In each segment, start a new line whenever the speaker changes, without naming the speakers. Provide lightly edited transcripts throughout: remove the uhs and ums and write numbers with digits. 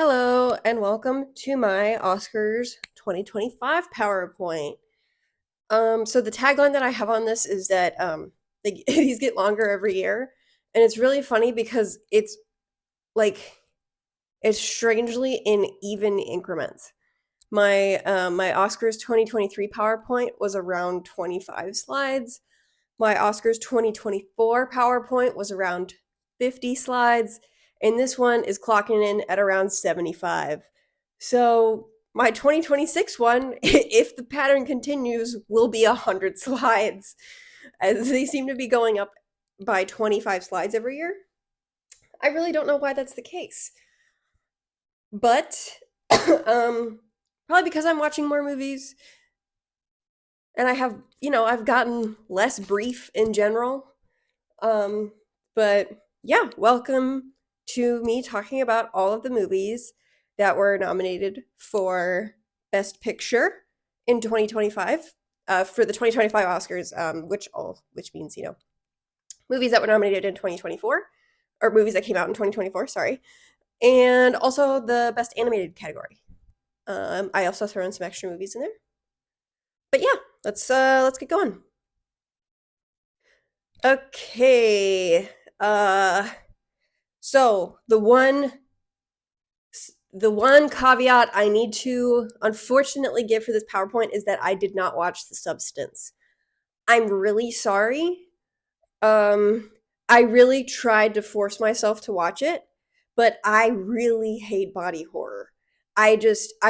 Hello and welcome to my Oscars 2025 PowerPoint. So the tagline that I have on this is that these get longer every year, and it's really funny because like it's strangely in even increments. My Oscars 2023 PowerPoint was around 25 slides. My Oscars 2024 PowerPoint was around 50 slides, and this one is clocking in at around 75. So my 2026 one, if the pattern continues, will be 100 slides, as they seem to be going up by 25 slides every year. I really don't know why that's the case. But probably because I'm watching more movies and I've gotten less brief in general. Um, but yeah, welcome to me talking about all of the movies that were nominated for Best Picture in 2025 for the 2025 Oscars, which means movies that were nominated in 2024 or movies that came out in 2024. Sorry, and also the Best Animated category. I also throw in some extra movies in there. But yeah, let's get going. Okay. So the one caveat I need to unfortunately give for this PowerPoint is that I did not watch The Substance. I'm really sorry. Um, I really tried to force myself to watch it, but I really hate body horror. I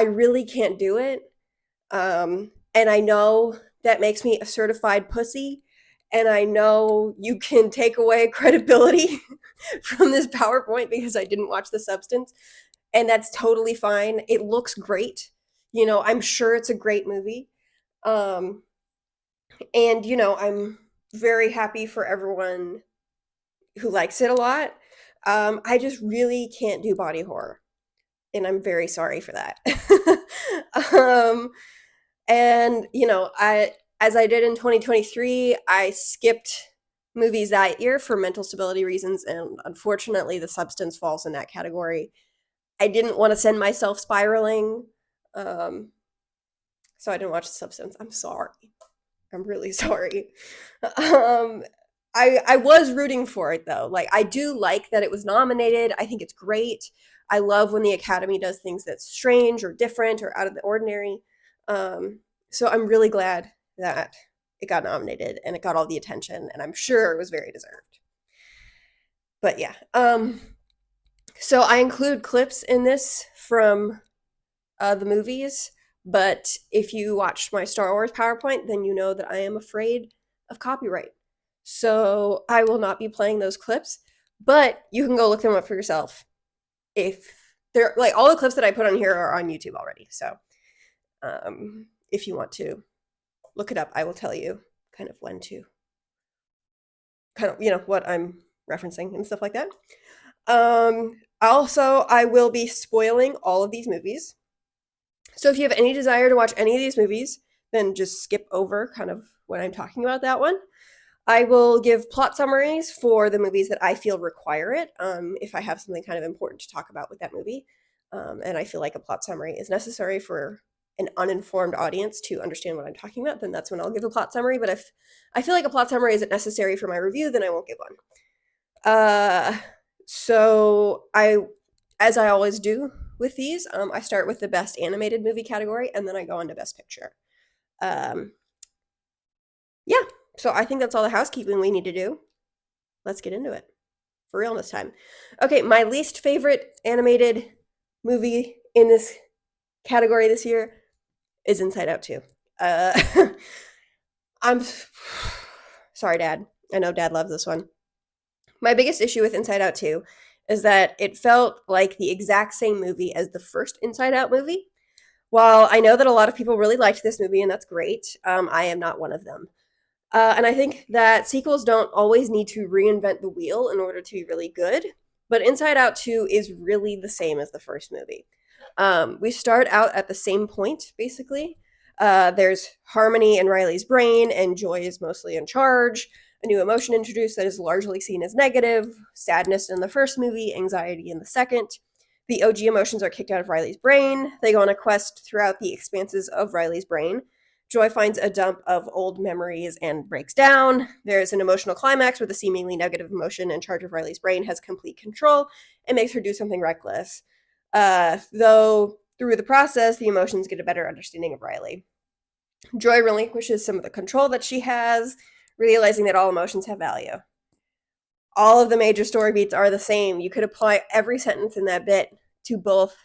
really can't do it. And I know that makes me a certified pussy, and I know you can take away credibility from this PowerPoint because I didn't watch The Substance, and that's totally fine. It looks great. I'm sure it's a great movie. Um, and I'm very happy for everyone who likes it a lot. I just really can't do body horror, and I'm very sorry for that. um, And, as I did in 2023, I skipped movies that year for mental stability reasons, and unfortunately, The Substance falls in that category. I didn't want to send myself spiraling, um, so I didn't watch The Substance. I'm sorry. I'm really sorry. Um, I was rooting for it though. Like I do like that it was nominated. I think it's great. I love when the Academy does things that's strange or different or out of the ordinary. Um, so I'm really glad that it got nominated and it got all the attention, and I'm sure it was very deserved. But yeah, so I include clips in this from the movies, but if you watched my Star Wars PowerPoint, then you know that I am afraid of copyright. So I will not be playing those clips, but you can go look them up for yourself. If they're like all the clips that I put on here are on YouTube already. So if you want to look it up, I will tell you kind of when to kind of, what I'm referencing and stuff like that. Also, I will be spoiling all of these movies. So if you have any desire to watch any of these movies, then just skip over kind of when I'm talking about that one. I will give plot summaries for the movies that I feel require it, if I have something kind of important to talk about with that movie. And I feel like a plot summary is necessary for an uninformed audience to understand what I'm talking about, then that's when I'll give a plot summary. But if I feel like a plot summary isn't necessary for my review, then I won't give one. So as I always do with these, I start with the best animated movie category, and then I go into best picture. Um, yeah, so I think that's all the housekeeping we need to do. Let's get into it. For real this time. Okay, my least favorite animated movie in this category this year is Inside Out 2. I'm sorry, Dad. I know Dad loves this one. My biggest issue with Inside Out 2 is that it felt like the exact same movie as the first Inside Out movie. While I know that a lot of people really liked this movie, and that's great, I am not one of them. And I think that sequels don't always need to reinvent the wheel in order to be really good. But Inside Out 2 is really the same as the first movie. We start out at the same point, basically. There's harmony in Riley's brain, and Joy is mostly in charge. A new emotion introduced that is largely seen as negative: sadness in the first movie, anxiety in the second. The OG emotions are kicked out of Riley's brain. They go on a quest throughout the expanses of Riley's brain. Joy finds a dump of old memories and breaks down. There's an emotional climax where the seemingly negative emotion in charge of Riley's brain has complete control and makes her do something reckless. Though through the process, the emotions get a better understanding of Riley. Joy relinquishes some of the control that she has, realizing that all emotions have value. All of the major story beats are the same. You could apply every sentence in that bit to both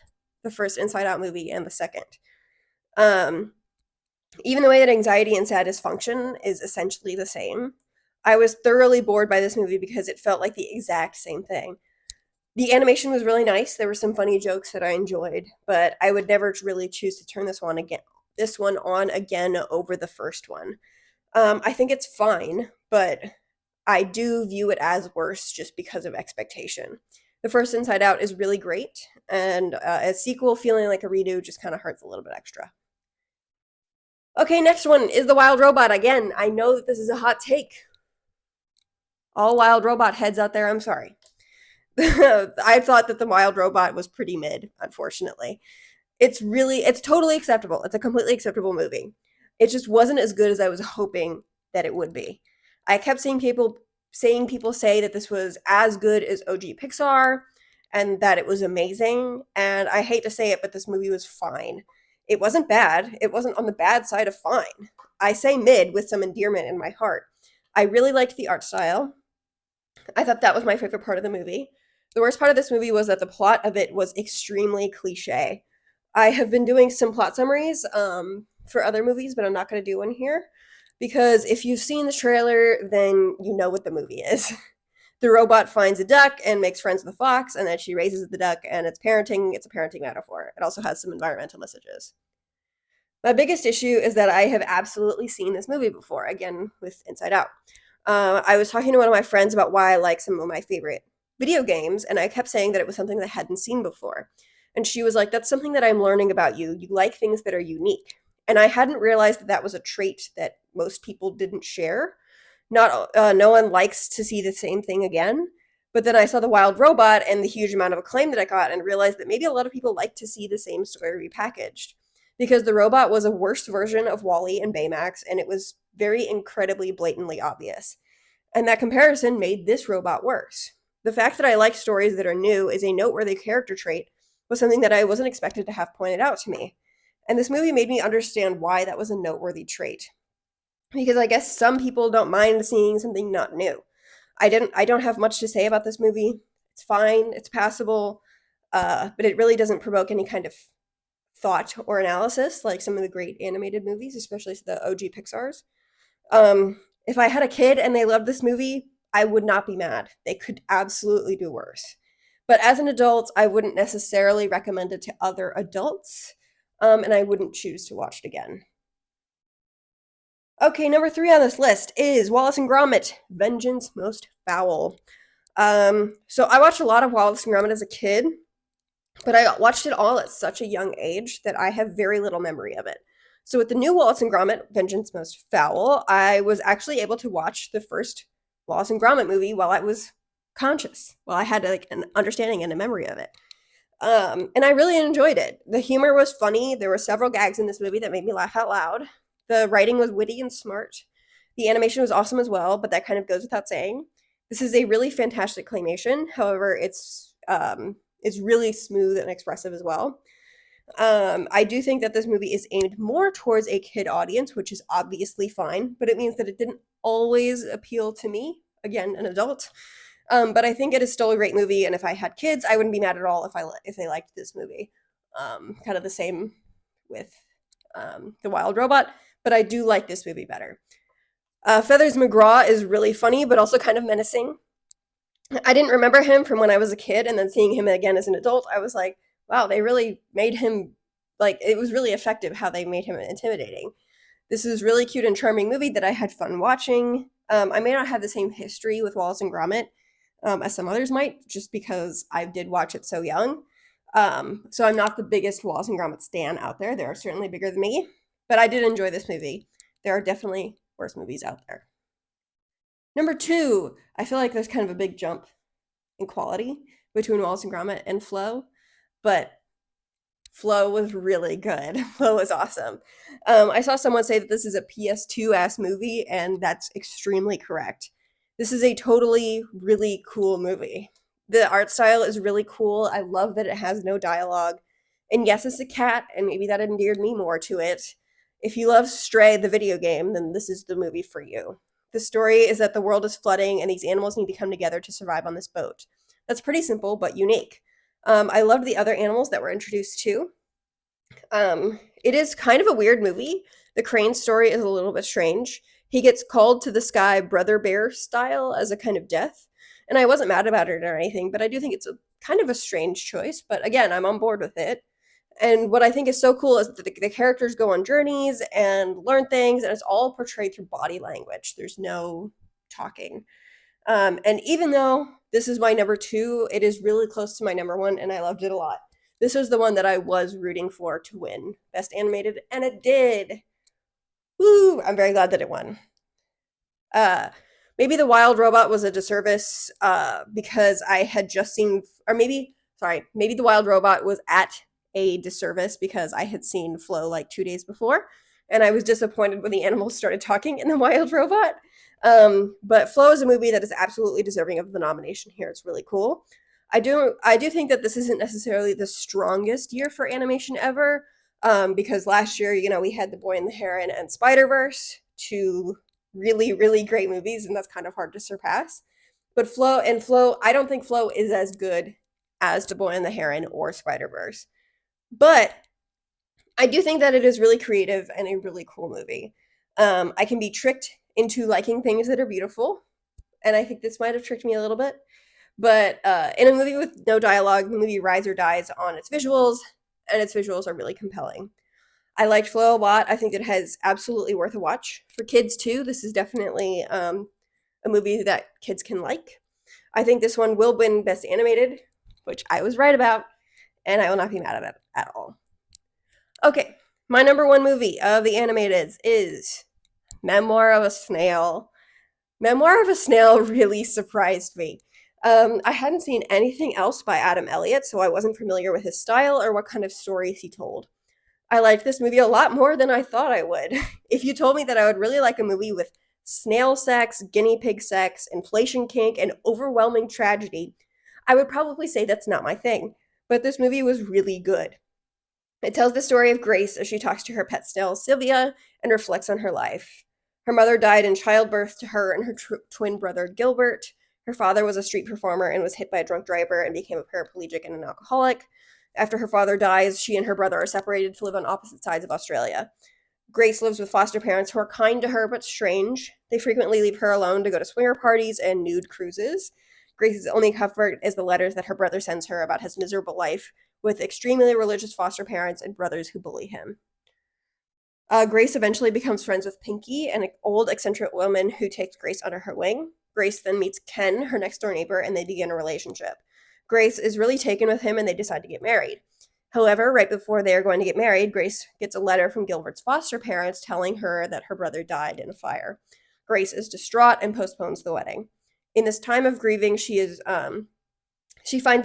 the first Inside Out movie and the second. Even the way that anxiety and sadness function is essentially the same. I was thoroughly bored by this movie because it felt like the exact same thing. The animation was really nice. There were some funny jokes that I enjoyed, but I would never really choose to turn this one on again over the first one. I think it's fine, but I do view it as worse just because of expectation. The first Inside Out is really great, and a sequel feeling like a redo just kind of hurts a little bit extra. Okay, next one is The Wild Robot. Again, I know that this is a hot take. All Wild Robot heads out there, I'm sorry. I thought that The Wild Robot was pretty mid, unfortunately. It's totally acceptable. It's a completely acceptable movie. It just wasn't as good as I was hoping that it would be. I kept seeing people say that this was as good as OG Pixar and that it was amazing. And I hate to say it, but this movie was fine. It wasn't bad. It wasn't on the bad side of fine. I say mid with some endearment in my heart. I really liked the art style. I thought that was my favorite part of the movie. The worst part of this movie was that the plot of it was extremely cliche. I have been doing some plot summaries for other movies, but I'm not going to do one here because if you've seen the trailer, then you know what the movie is. The robot finds a duck and makes friends with a fox, and then she raises the duck, and it's parenting. It's a parenting metaphor. It also has some environmental messages. My biggest issue is that I have absolutely seen this movie before, again, with Inside Out. I was talking to one of my friends about why I like some of my favorite video games, and I kept saying that it was something that I hadn't seen before. And she was like, "That's something that I'm learning about you. You like things that are unique." And I hadn't realized that that was a trait that most people didn't share. Not no one likes to see the same thing again. But then I saw The Wild Robot and the huge amount of acclaim that I got and realized that maybe a lot of people like to see the same story repackaged. Because the robot was a worse version of Wall-E and Baymax, and it was very incredibly blatantly obvious. And that comparison made this robot worse. The fact that I like stories that are new is a noteworthy character trait was something that I wasn't expected to have pointed out to me. And this movie made me understand why that was a noteworthy trait. Because I guess some people don't mind seeing something not new. I don't have much to say about this movie. It's fine, it's passable, but it really doesn't provoke any kind of thought or analysis like some of the great animated movies, especially the OG Pixar's. If I had a kid and they loved this movie, I would not be mad. They could absolutely do worse. But as an adult, I wouldn't necessarily recommend it to other adults, and I wouldn't choose to watch it again. Okay, number 3 on this list is Wallace and Gromit: Vengeance Most Foul. So I watched a lot of Wallace and Gromit as a kid, but I watched it all at such a young age that I have very little memory of it. So with the new Wallace and Gromit: Vengeance Most Foul, I was actually able to watch the first Wallace and Gromit movie while I was conscious, while I had like an understanding and a memory of it. And I really enjoyed it. The humor was funny. There were several gags in this movie that made me laugh out loud. The writing was witty and smart. The animation was awesome as well, but that kind of goes without saying. This is a really fantastic claymation. However, it's really smooth and expressive as well. I do think that this movie is aimed more towards a kid audience, which is obviously fine, but it means that it didn't always appeal to me, again, an adult. But I think it is still a great movie, and if I had kids, I wouldn't be mad at all if they liked this movie. Kind of the same with The Wild Robot, but I do like this movie better. Feathers McGraw is really funny, but also kind of menacing. I didn't remember him from when I was a kid, and then seeing him again as an adult, I was like, wow, they really made him, like, it was really effective how they made him intimidating. This is really cute and charming movie that I had fun watching. I may not have the same history with Wallace and Gromit as some others might, just because I did watch it so young. So I'm not the biggest Wallace and Gromit stan out there. There are certainly bigger than me, but I did enjoy this movie. There are definitely worse movies out there. Number 2, I feel like there's kind of a big jump in quality between Wallace and Gromit and Flo. but Flow was really good. Flow was awesome. I saw someone say that this is a PS2 ass movie, and that's extremely correct. This is a totally really cool movie. The art style is really cool. I love that it has no dialogue. And yes, it's a cat, and maybe that endeared me more to it. If you love Stray, the video game, then this is the movie for you. The story is that the world is flooding, and these animals need to come together to survive on this boat. That's pretty simple, but unique. I loved the other animals that were introduced too. It is kind of a weird movie. The crane story is a little bit strange. He gets called to the sky brother bear style as a kind of death. And I wasn't mad about it or anything, but I do think it's a kind of a strange choice. But again, I'm on board with it. And what I think is so cool is that the characters go on journeys and learn things, and it's all portrayed through body language. There's no talking. And even though this is my number two, it is really close to my number one, and I loved it a lot. This was the one that I was rooting for to win Best Animated, and it did. Woo! I'm very glad that it won. Uh, Maybe The Wild Robot was a disservice because I had just seen, or maybe The Wild Robot was at a disservice because I had seen Flow like 2 days before, and I was disappointed when the animals started talking in The Wild Robot. But Flow is a movie that is absolutely deserving of the nomination here. It's really cool. I do think that this isn't necessarily the strongest year for animation ever, because last year, we had The Boy and the Heron and Spider Verse, two really really great movies, and that's kind of hard to surpass. But Flow, I don't think Flow is as good as The Boy and the Heron or Spider Verse, but I do think that it is really creative and a really cool movie. I can be tricked into liking things that are beautiful, and I think this might have tricked me a little bit. But in a movie with no dialogue, the movie rides or dies on its visuals, and its visuals are really compelling. I liked Flow a lot. I think it has absolutely worth a watch for kids too. This is definitely a movie that kids can like. I think this one will win Best Animated, which I was right about, and I will not be mad at it at all. Okay, my number one movie of the animateds is Memoir of a Snail. Memoir of a Snail really surprised me. I hadn't seen anything else by Adam Elliott, so I wasn't familiar with his style or what kind of stories he told. I liked this movie a lot more than I thought I would. If you told me that I would really like a movie with snail sex, guinea pig sex, inflation kink, and overwhelming tragedy, I would probably say that's not my thing. But this movie was really good. It tells the story of Grace as she talks to her pet snail, Sylvia, and reflects on her life. Her mother died in childbirth to her and her twin brother, Gilbert. Her father was a street performer and was hit by a drunk driver and became a paraplegic and an alcoholic. After her father dies, she and her brother are separated to live on opposite sides of Australia. Grace lives with foster parents who are kind to her but strange. They frequently leave her alone to go to swinger parties and nude cruises. Grace's only comfort is the letters that her brother sends her about his miserable life with extremely religious foster parents and brothers who bully him. Grace eventually becomes friends with Pinky, an old eccentric woman who takes Grace under her wing. Grace then meets Ken, her next door neighbor, and they begin a relationship. Grace is really taken with him and they decide to get married. However, right before they are going to get married, Grace gets a letter from Gilbert's foster parents telling her that her brother died in a fire. Grace is distraught and postpones the wedding. In this time of grieving, she finds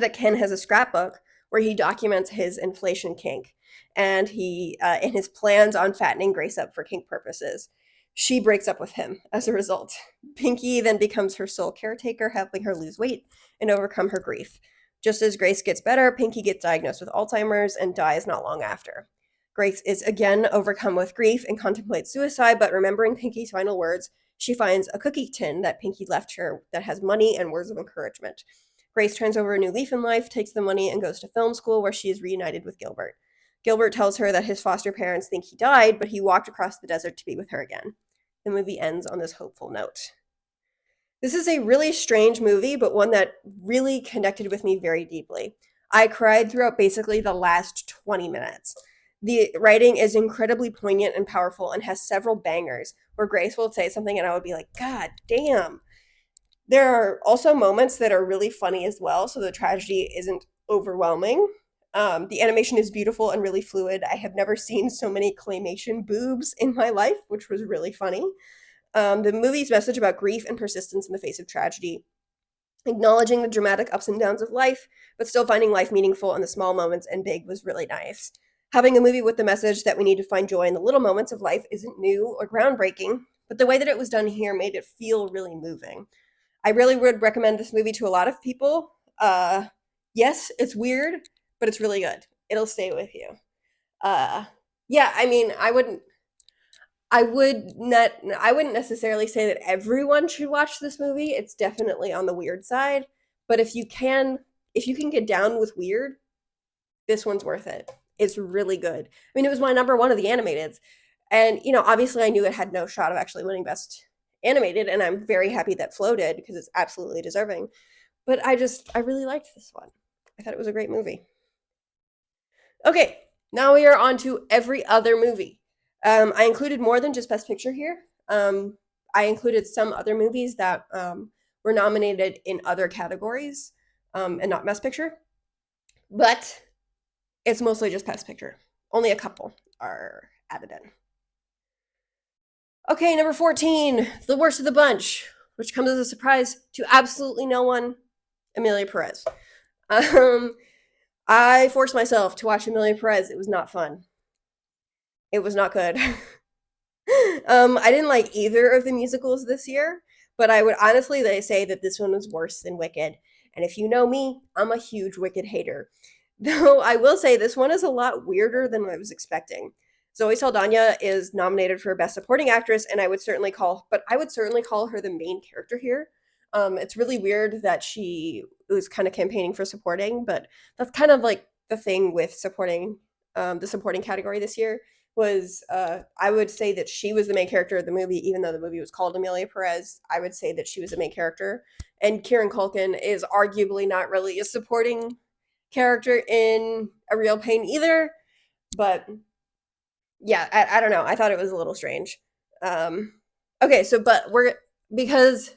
that Ken has a scrapbook where he documents his inflation kink and in his plans on fattening Grace up for kink purposes. She breaks up with him as a result. Pinky then becomes her sole caretaker, helping her lose weight and overcome her grief. Just as Grace gets better, Pinky gets diagnosed with Alzheimer's and dies not long after. Grace is again overcome with grief and contemplates suicide, but remembering Pinky's final words, she finds a cookie tin that Pinky left her that has money and words of encouragement. Grace turns over a new leaf in life, takes the money, and goes to film school where she is reunited with Gilbert. Gilbert tells her that his foster parents think he died, but he walked across the desert to be with her again. The movie ends on this hopeful note. This is a really strange movie, but one that really connected with me very deeply. I cried throughout basically the last 20 minutes. The writing is incredibly poignant and powerful and has several bangers where Grace will say something and I would be like, God damn. There are also moments that are really funny as well, so the tragedy isn't overwhelming. The animation is beautiful and really fluid. I have never seen so many claymation boobs in my life, which was really funny. The movie's message about grief and persistence in the face of tragedy Acknowledging the dramatic ups and downs of life, but still finding life meaningful in the small moments and big was really nice. Having a movie with the message that we need to find joy in the little moments of life isn't new or groundbreaking, but the way that it was done here made it feel really moving. I really would recommend this movie to a lot of people. Yes, it's weird, but it's really good. It'll stay with you. Uh, yeah, I mean, I wouldn't necessarily say that everyone should watch this movie. It's definitely on the weird side, but if you can get down with weird, this one's worth it. It's really good. I mean, it was my number one of the animateds. And, obviously I knew it had no shot of actually winning best animated, and I'm very happy that Flo did because it's absolutely deserving. But I really liked this one. I thought it was a great movie. Okay, now we are on to every other movie. I included more than just Best Picture here. I included some other movies that were nominated in other categories and not Best Picture, but it's mostly just Best Picture. Only a couple are added in. Okay, number 14, the worst of the bunch, which comes as a surprise to absolutely no one, Emilia Perez. I forced myself to watch Emilia Perez. It was not fun. It was not good. I didn't like either of the musicals this year, but I would honestly say that this one was worse than Wicked. And if you know me, I'm a huge Wicked hater. Though I will say this one is a lot weirder than I was expecting. Zoe Saldana is nominated for Best Supporting Actress, and I would certainly call her the main character here. It's really weird that she was kind of campaigning for supporting, but that's kind of like the thing with the supporting category this year was I would say that she was the main character of the movie, even though the movie was called Emilia Perez. I would say that she was the main character, and Kieran Culkin is arguably not really a supporting character in A Real Pain either. But yeah, I don't know. I thought it was a little strange. Okay, so but we're because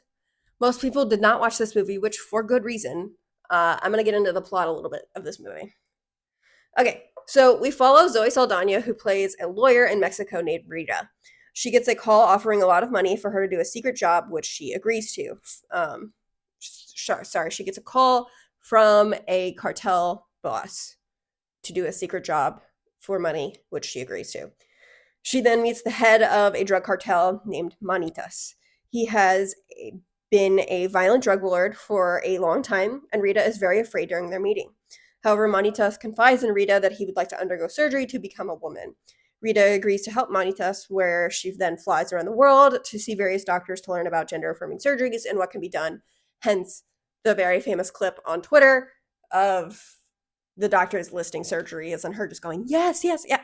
most people did not watch this movie, which for good reason. I'm gonna get into the plot a little bit of this movie. Okay, so we follow Zoe Saldana, who plays a lawyer in Mexico named Rita. She gets a call offering a lot of money for her to do a secret job, which she agrees to. She gets a call from a cartel boss to do a secret job for money, which she agrees to. She then meets the head of a drug cartel named Manitas. He has been a violent drug lord for a long time, and Rita is very afraid during their meeting. However, Manitas confides in Rita that he would like to undergo surgery to become a woman. Rita agrees to help Manitas, where she then flies around the world to see various doctors to learn about gender-affirming surgeries and what can be done. Hence, the very famous clip on Twitter of the doctors listing surgeries and her just going, yes, yes, yeah.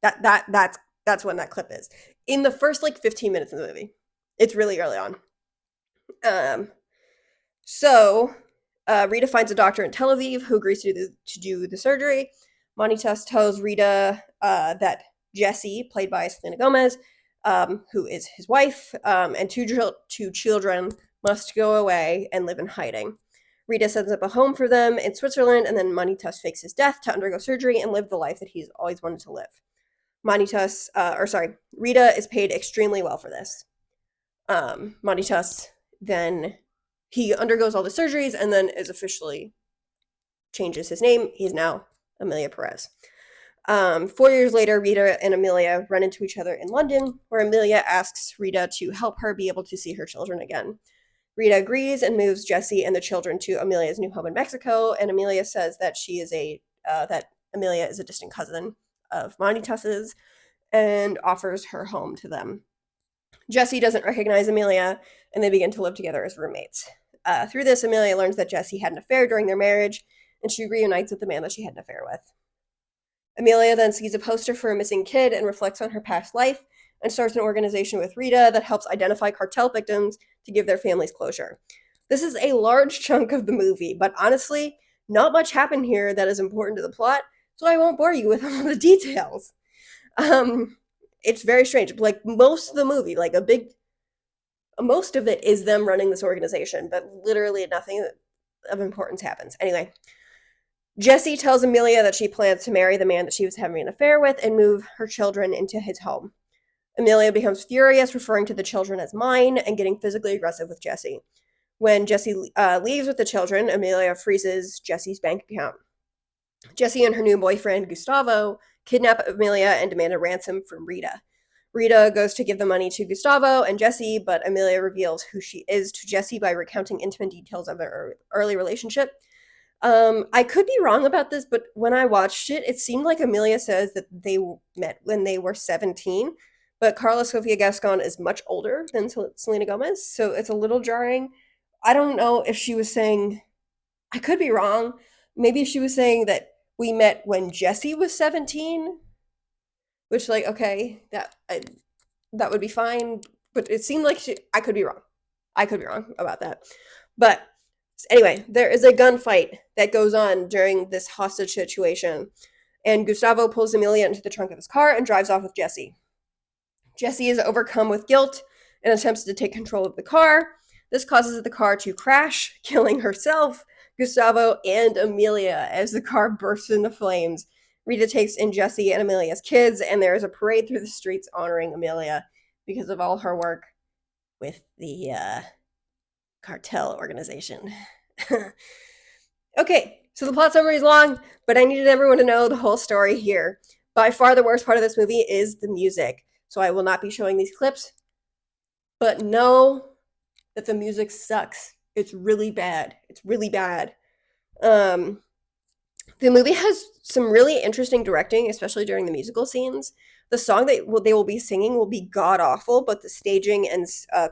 That's when that clip is. In the first 15 minutes of the movie. It's really early on. So Rita finds a doctor in Tel Aviv who agrees to do the surgery. Manitas tells Rita that Jessie, played by Selena Gomez, who is his wife, and two children must go away and live in hiding. Rita sets up a home for them in Switzerland, and then Manitas fakes his death to undergo surgery and live the life that he's always wanted to live. Rita is paid extremely well for this. Manitas then he undergoes all the surgeries and then is officially changes his name. He's now Emilia Perez. 4 years later, Rita and Emilia run into each other in London, where Emilia asks Rita to help her be able to see her children again. Rita agrees and moves Jessie and the children to Emilia's new home in Mexico, and Emilia says that that Emilia is a distant cousin of Manitas's and offers her home to them. Jessie doesn't recognize Emilia, and they begin to live together as roommates. Through this, Emilia learns that Jessie had an affair during their marriage, and she reunites with the man that she had an affair with. Emilia then sees a poster for a missing kid and reflects on her past life, and starts an organization with Rita that helps identify cartel victims to give their families closure. This is a large chunk of the movie, but honestly, not much happened here that is important to the plot, so I won't bore you with all the details. It's very strange. Most of the movie, most of it is them running this organization, but literally nothing of importance happens. Anyway, Jessie tells Emilia that she plans to marry the man that she was having an affair with and move her children into his home. Emilia becomes furious, referring to the children as mine and getting physically aggressive with Jessie. When Jesse leaves with the children, Amelia freezes Jesse's bank account. Jesse and her new boyfriend, Gustavo, kidnap Amelia and demand a ransom from Rita. Rita goes to give the money to Gustavo and Jesse, but Amelia reveals who she is to Jesse by recounting intimate details of their early relationship. I could be wrong about this, but when I watched it, it seemed like Amelia says that they met when they were 17, but Carla Sofia Gascon is much older than Selena Gomez, so it's a little jarring. I don't know if she was saying, I could be wrong. Maybe she was saying that we met when Jesse was 17, which, like, okay, that would be fine, but it seemed like I could be wrong. I could be wrong about that. But anyway, there is a gunfight that goes on during this hostage situation, and Gustavo pulls Amelia into the trunk of his car and drives off with Jesse. Jesse is overcome with guilt and attempts to take control of the car. This causes the car to crash, killing herself, Gustavo, and Amelia as the car bursts into flames. Rita takes in Jesse and Amelia's kids, and there is a parade through the streets honoring Amelia because of all her work with the cartel organization. Okay, so the plot summary is long, but I needed everyone to know the whole story here. By far the worst part of this movie is the music, so I will not be showing these clips, but know that the music sucks. It's really bad. It's really bad. The movie has some really interesting directing, especially during the musical scenes. The song that they will be singing will be god awful, but the staging and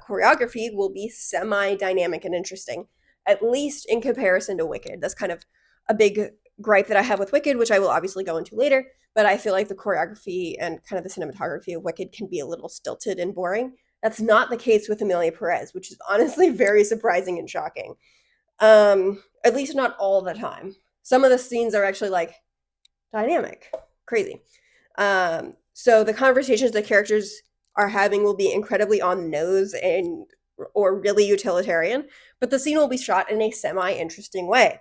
choreography will be semi dynamic and interesting, at least in comparison to Wicked. That's kind of a big gripe that I have with Wicked, which I will obviously go into later. But I feel like the choreography and kind of the cinematography of Wicked can be a little stilted and boring. That's not the case with Amelia Perez, which is honestly very surprising and shocking. At least not all the time. Some of the scenes are actually like dynamic, crazy. So the conversations the characters are having will be incredibly on the nose and or really utilitarian, but the scene will be shot in a semi-interesting way,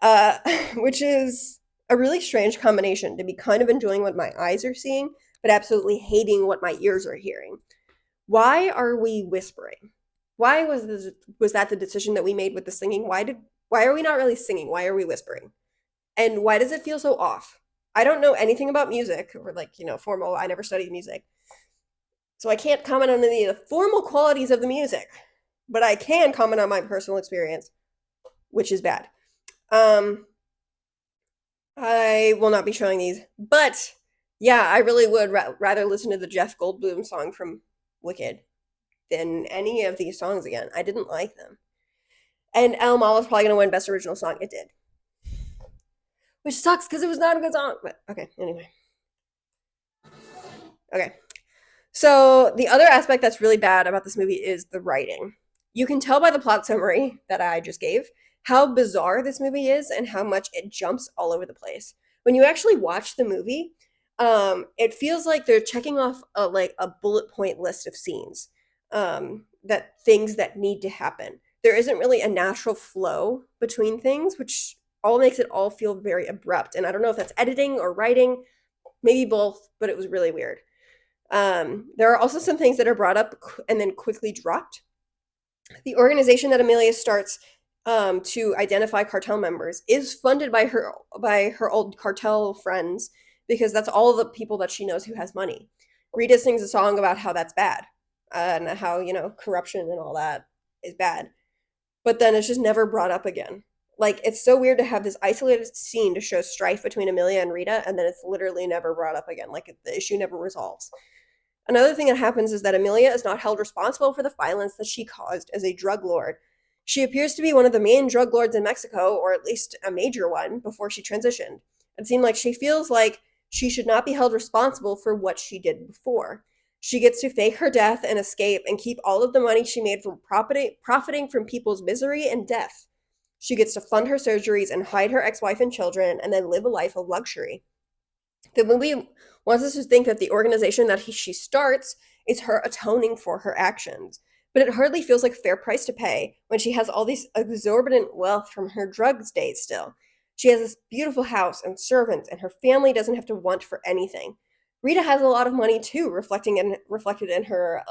uh, which is a really strange combination to be kind of enjoying what my eyes are seeing, but absolutely hating what my ears are hearing. Why are we whispering? Why was that the decision that we made with the singing? Why are we not really singing? Why are we whispering? And why does it feel so off? I don't know anything about music or like, formal. I never studied music. So I can't comment on any of the formal qualities of the music, but I can comment on my personal experience, which is bad. I will not be showing these, but yeah, I really would rather listen to the Jeff Goldblum song from Wicked than any of these songs again. I didn't like them. And El Mal is probably going to win Best Original Song. It did. Which sucks because it was not a good song. But okay, anyway. Okay. So the other aspect that's really bad about this movie is the writing. You can tell by the plot summary that I just gave how bizarre this movie is and how much it jumps all over the place. When you actually watch the movie, it feels like they're checking off a bullet point list of scenes, that things that need to happen. There isn't really a natural flow between things, which all makes it all feel very abrupt. And I don't know if that's editing or writing, maybe both, but it was really weird. There are also some things that are brought up and then quickly dropped. The organization that Amelia starts to identify cartel members is funded by her old cartel friends because that's all the people that she knows who has money. Rita sings a song about how that's bad and how corruption and all that is bad, but then it's just never brought up again. Like, it's so weird to have this isolated scene to show strife between Amelia and Rita, and then it's literally never brought up again. Like, the issue never resolves. Another thing that happens is that Amelia is not held responsible for the violence that she caused as a drug lord. She appears to be one of the main drug lords in Mexico, or at least a major one, before she transitioned. It seemed like she feels like she should not be held responsible for what she did before. She gets to fake her death and escape and keep all of the money she made from profiting from people's misery and death. She gets to fund her surgeries and hide her ex-wife and children and then live a life of luxury. The movie wants us to think that the organization that she starts is her atoning for her actions, but it hardly feels like a fair price to pay when she has all these exorbitant wealth from her drug days still. She has this beautiful house and servants, and her family doesn't have to want for anything. Rita has a lot of money too, reflected in her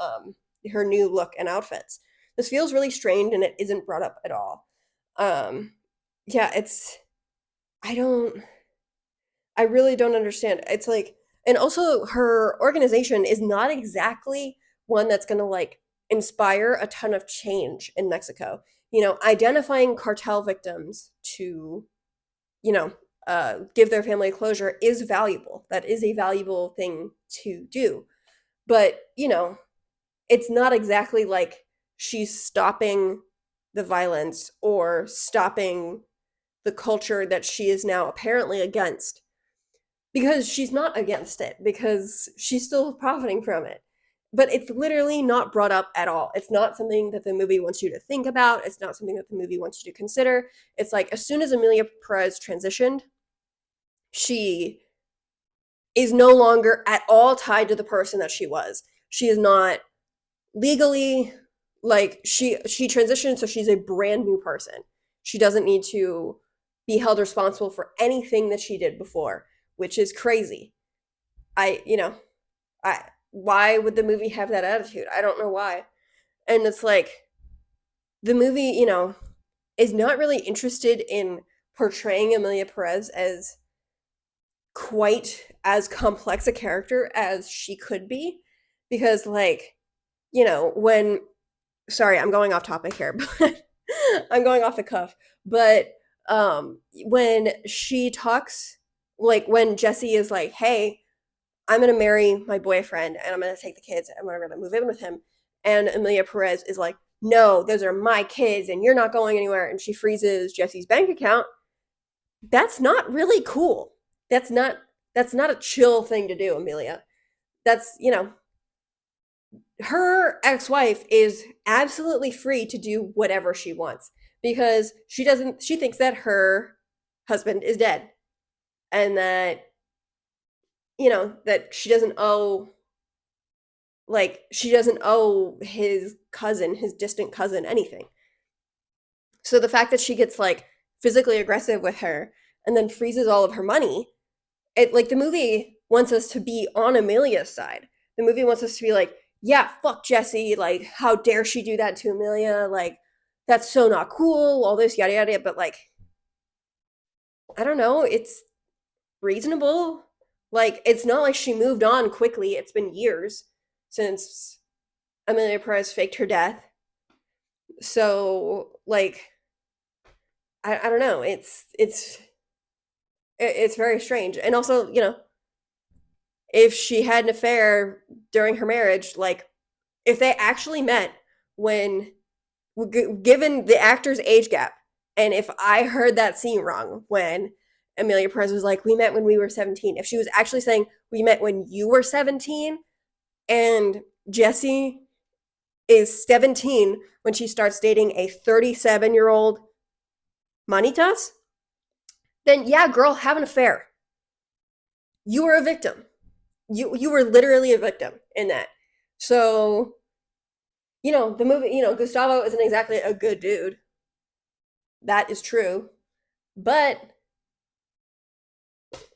her new look and outfits. This feels really strained and it isn't brought up at all. Um, yeah, I don't, I really don't understand. It's like, and also her organization is not exactly one that's going to like inspire a ton of change in Mexico. Identifying cartel victims to, you know, give their family closure is valuable. That is a valuable thing to do. But, it's not exactly like she's stopping the violence or stopping the culture that she is now apparently against, because she's not against it, because she's still profiting from it. But it's literally not brought up at all. It's not something that the movie wants you to think about. It's not something that the movie wants you to consider. It's like as soon as Amelia Perez transitioned, she is no longer at all tied to the person that she was. She is not legally, like, she transitioned, so she's a brand new person. She doesn't need to be held responsible for anything that she did before, which is crazy. I you know I Why would the movie have that attitude? I don't know why. And it's like the movie, is not really interested in portraying Amelia Perez as quite as complex a character as she could be, because like, when sorry, I'm going off topic here, but I'm going off the cuff. But when she talks, like when Jesse is like, "Hey, I'm gonna marry my boyfriend and I'm gonna take the kids and we're gonna move in with him," and Amelia Perez is like, "No, those are my kids and you're not going anywhere," and she freezes Jesse's bank account. That's not really cool. That's not that's not a chill thing to do, Amelia. That's, her ex-wife is absolutely free to do whatever she wants, because she thinks that her husband is dead, and that, that she doesn't owe his cousin, his distant cousin, anything. So the fact that she gets like physically aggressive with her and then freezes all of her money, it like the movie wants us to be on Amelia's side. The movie wants us to be like, yeah, fuck Jesse, like how dare she do that to Amelia? Like that's so not cool, all this yada yada, but like I don't know, it's reasonable. Like it's not like she moved on quickly. It's been years since Amelia Perez faked her death. So like I don't know. It's very strange. And also, if she had an affair during her marriage, like if they actually met when, given the actor's age gap, and if I heard that scene wrong when Amelia Perez was like, "We met when we were 17," if she was actually saying, "We met when you were 17," and Jesse is 17 when she starts dating a 37-year-old Manitas, then yeah, girl, have an affair. You were a victim. You were literally a victim in that. So, the movie, Gustavo isn't exactly a good dude. That is true. But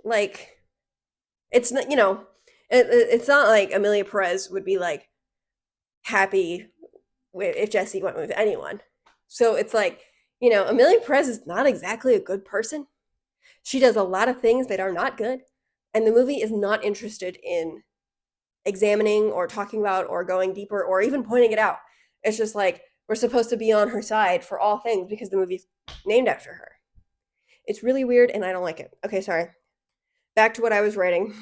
like it's not, it's not like Amelia Perez would be like happy if Jesse went with anyone. So it's like, Amelia Perez is not exactly a good person. She does a lot of things that are not good, and the movie is not interested in examining or talking about or going deeper or even pointing it out. It's just like we're supposed to be on her side for all things because the movie's named after her. It's really weird and I don't like it. Okay, sorry. Back to what I was writing.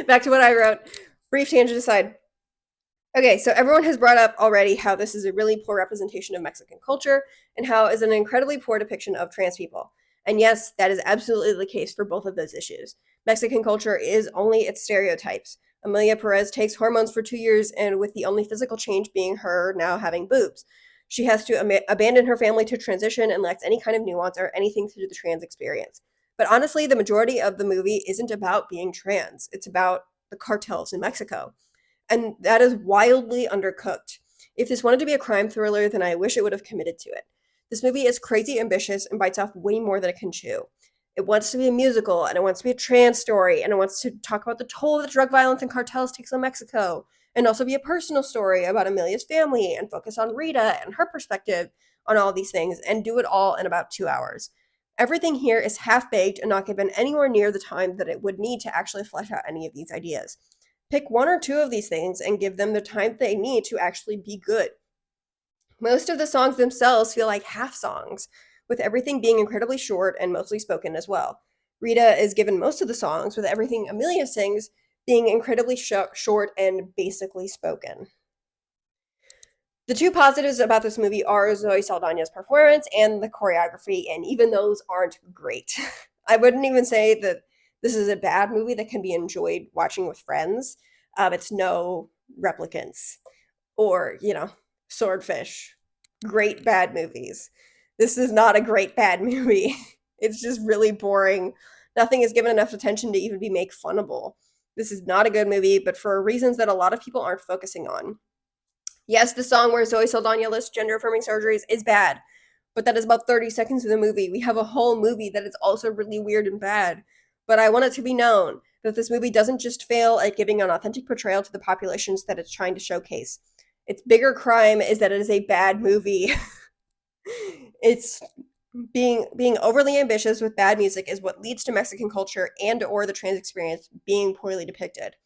Back to what I wrote. Brief tangent aside. Okay, so everyone has brought up already how this is a really poor representation of Mexican culture and how it is an incredibly poor depiction of trans people. And yes, that is absolutely the case for both of those issues. Mexican culture is only its stereotypes. Amelia Perez takes hormones for 2 years, and with the only physical change being her now having boobs. She has to abandon her family to transition and lacks any kind of nuance or anything to do with the trans experience. But honestly, the majority of the movie isn't about being trans, it's about the cartels in Mexico. And that is wildly undercooked. If this wanted to be a crime thriller, then I wish it would have committed to it. This movie is crazy ambitious and bites off way more than it can chew. It wants to be a musical, and it wants to be a trans story, and it wants to talk about the toll that drug violence and cartels takes on Mexico, and also be a personal story about Amelia's family and focus on Rita and her perspective on all these things and do it all in about 2 hours. Everything here is half baked and not given anywhere near the time that it would need to actually flesh out any of these ideas. Pick one or two of these things and give them the time they need to actually be good. Most of the songs themselves feel like half songs, with everything being incredibly short and mostly spoken as well. Rita is given most of the songs, with everything Amelia sings being incredibly short and basically spoken. The two positives about this movie are Zoe Saldana's performance and the choreography, and even those aren't great. I wouldn't even say that this is a bad movie that can be enjoyed watching with friends. It's no Replicants or, Swordfish. Great bad movies. This is not a great bad movie. It's just really boring. Nothing is given enough attention to even be make funnable. This is not a good movie, but for reasons that a lot of people aren't focusing on. Yes, the song where Zoe Saldana lists gender affirming surgeries is bad, but that is about 30 seconds of the movie. We have a whole movie that is also really weird and bad. But I want it to be known that this movie doesn't just fail at giving an authentic portrayal to the populations that it's trying to showcase. Its bigger crime is that it is a bad movie. It's being overly ambitious with bad music is what leads to Mexican culture and or the trans experience being poorly depicted.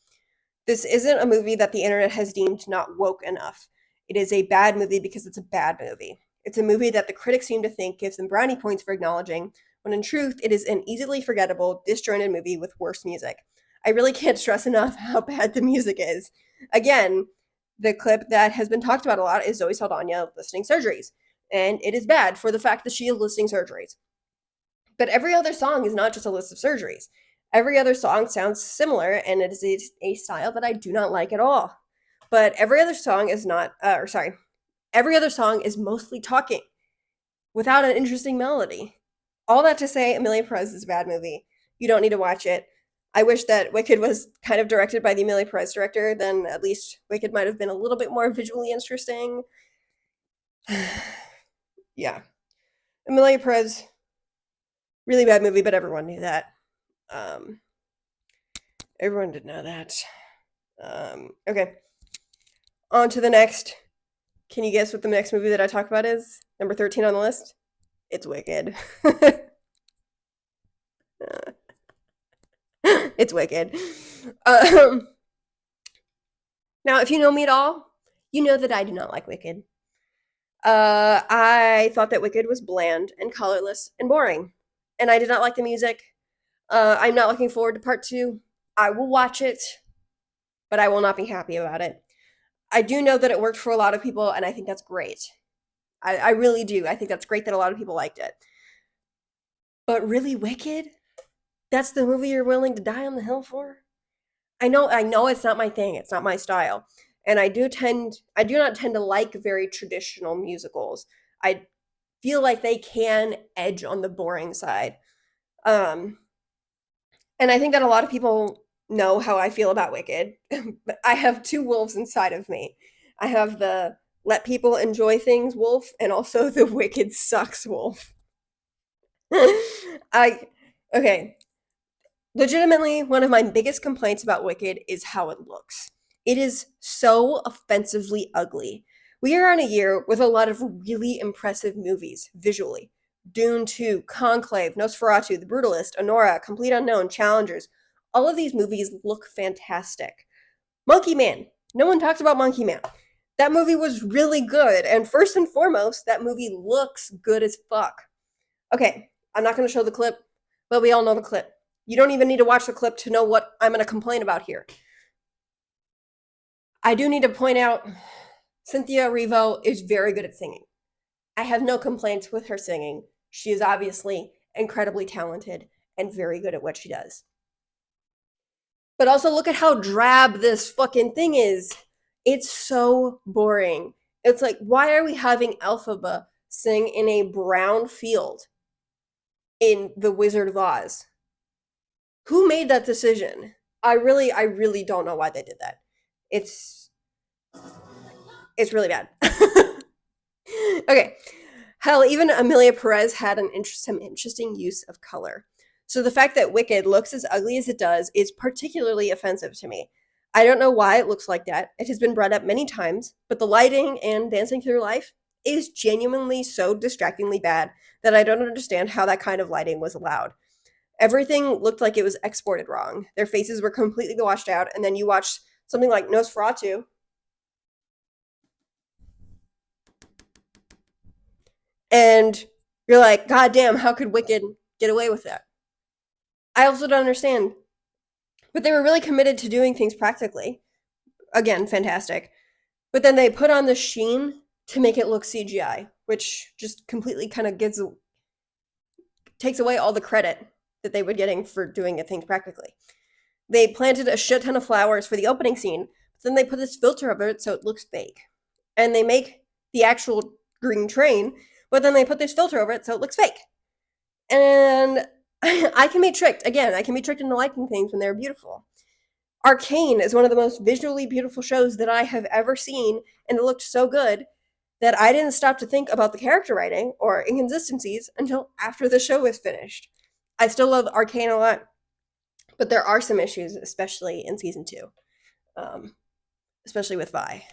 This isn't a movie that the internet has deemed not woke enough. It is a bad movie because it's a bad movie. It's a movie that the critics seem to think gives them brownie points for acknowledging, when in truth, it is an easily forgettable, disjointed movie with worse music. I really can't stress enough how bad the music is. Again, the clip that has been talked about a lot is Zoe Saldana listing surgeries, and it is bad for the fact that she is listing surgeries. But every other song is not just a list of surgeries. Every other song sounds similar, and it is a style that I do not like at all. But every other song is not, every other song is mostly talking without an interesting melody. All that to say, Amelia Perez is a bad movie. You don't need to watch it. I wish that Wicked was kind of directed by the Amelia Perez director, then at least Wicked might have been a little bit more visually interesting. Yeah. Amelia Perez, really bad movie, but everyone knew that. Everyone did know that. Okay. On to the next. Can you guess what the next movie that I talk about is? Number 13 on the list? It's Wicked. It's Wicked. Now, if you know me at all, you know that I do not like Wicked. I thought that Wicked was bland and colorless and boring, and I did not like the music. I'm not looking forward to part 2. I will watch it, but I will not be happy about it. I do know that it worked for a lot of people, and I think that's great. I really do. I think that's great that a lot of people liked it. But really, Wicked? That's the movie you're willing to die on the hill for? I know it's not my thing. It's not my style. And I do not tend to like very traditional musicals. I feel like they can edge on the boring side. And I think that a lot of people know how I feel about Wicked. But I have two wolves inside of me. I have the let people enjoy things wolf and also the Wicked sucks wolf. Okay. Legitimately, one of my biggest complaints about Wicked is how it looks. It is so offensively ugly. We are in a year with a lot of really impressive movies visually. Dune 2, Conclave, Nosferatu, The Brutalist, Honora, Complete Unknown, Challengers. All of these movies look fantastic. Monkey Man. No one talks about Monkey Man. That movie was really good, and first and foremost, that movie looks good as fuck. Okay, I'm not going to show the clip, but we all know the clip. You don't even need to watch the clip to know what I'm going to complain about here. I do need to point out Cynthia Erivo is very good at singing. I have no complaints with her singing. She is obviously incredibly talented and very good at what she does. But also look at how drab this fucking thing is. It's so boring. It's like, why are we having Elphaba sing in a brown field in The Wizard of Oz? Who made that decision? I really don't know why they did that. It's really bad. Okay. Hell, even Amelia Perez had some interesting use of color. So the fact that Wicked looks as ugly as it does is particularly offensive to me. I don't know why it looks like that. It has been brought up many times, but the lighting and Dancing Through Life is genuinely so distractingly bad that I don't understand how that kind of lighting was allowed. Everything looked like it was exported wrong. Their faces were completely washed out, and then you watch something like Nosferatu, and you're like, God damn, how could Wicked get away with that? I also don't understand. But they were really committed to doing things practically. Again, fantastic. But then they put on the sheen to make it look CGI, which just completely kind of takes away all the credit that they were getting for doing things practically. They planted a shit ton of flowers for the opening scene, but then they put this filter over it so it looks fake. And they make the actual green train, but then they put this filter over it so it looks fake. And I can be tricked. Again, I can be tricked into liking things when they're beautiful. Arcane is one of the most visually beautiful shows that I have ever seen, and it looked so good that I didn't stop to think about the character writing or inconsistencies until after the show was finished. I still love Arcane a lot, but there are some issues, especially in season two, um, especially with Vi.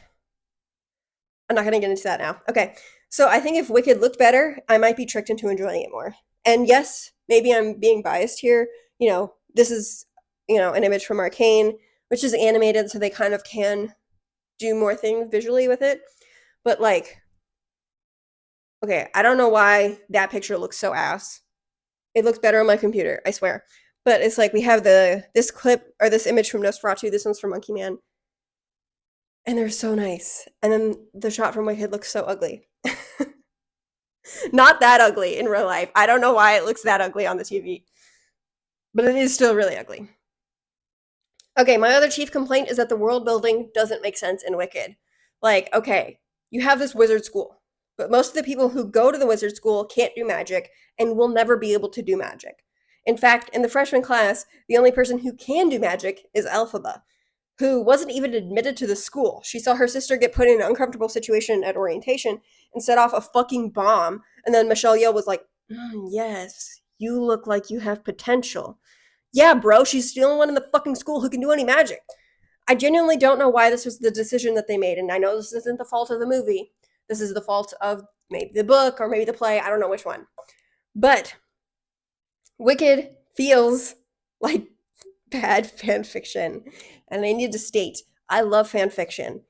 I'm not going to get into that now. Okay, so I think if Wicked looked better, I might be tricked into enjoying it more. And yes, maybe I'm being biased here. This is an image from Arcane, which is animated, so they kind of can do more things visually with it. But like, okay, I don't know why that picture looks so ass. It looks better on my computer, I swear. But it's like we have this clip or this image from Nosferatu. This one's from Monkey Man, and they're so nice. And then the shot from Wicked looks so ugly. Not that ugly in real life. I don't know why it looks that ugly on the TV, but it is still really ugly. Okay, my other chief complaint is that the world building doesn't make sense in Wicked. Like, okay, you have this wizard school, but most of the people who go to the wizard school can't do magic and will never be able to do magic. In fact, in the freshman class, the only person who can do magic is Elphaba, who wasn't even admitted to the school. She saw her sister get put in an uncomfortable situation at orientation and set off a fucking bomb. And then Michelle Yeoh was like, yes, you look like you have potential. Yeah, bro, she's the only one in the fucking school who can do any magic. I genuinely don't know why this was the decision that they made. And I know this isn't the fault of the movie. This is the fault of maybe the book or maybe the play. I don't know which one. But Wicked feels like bad fan fiction. And I need to state, I love fan fiction.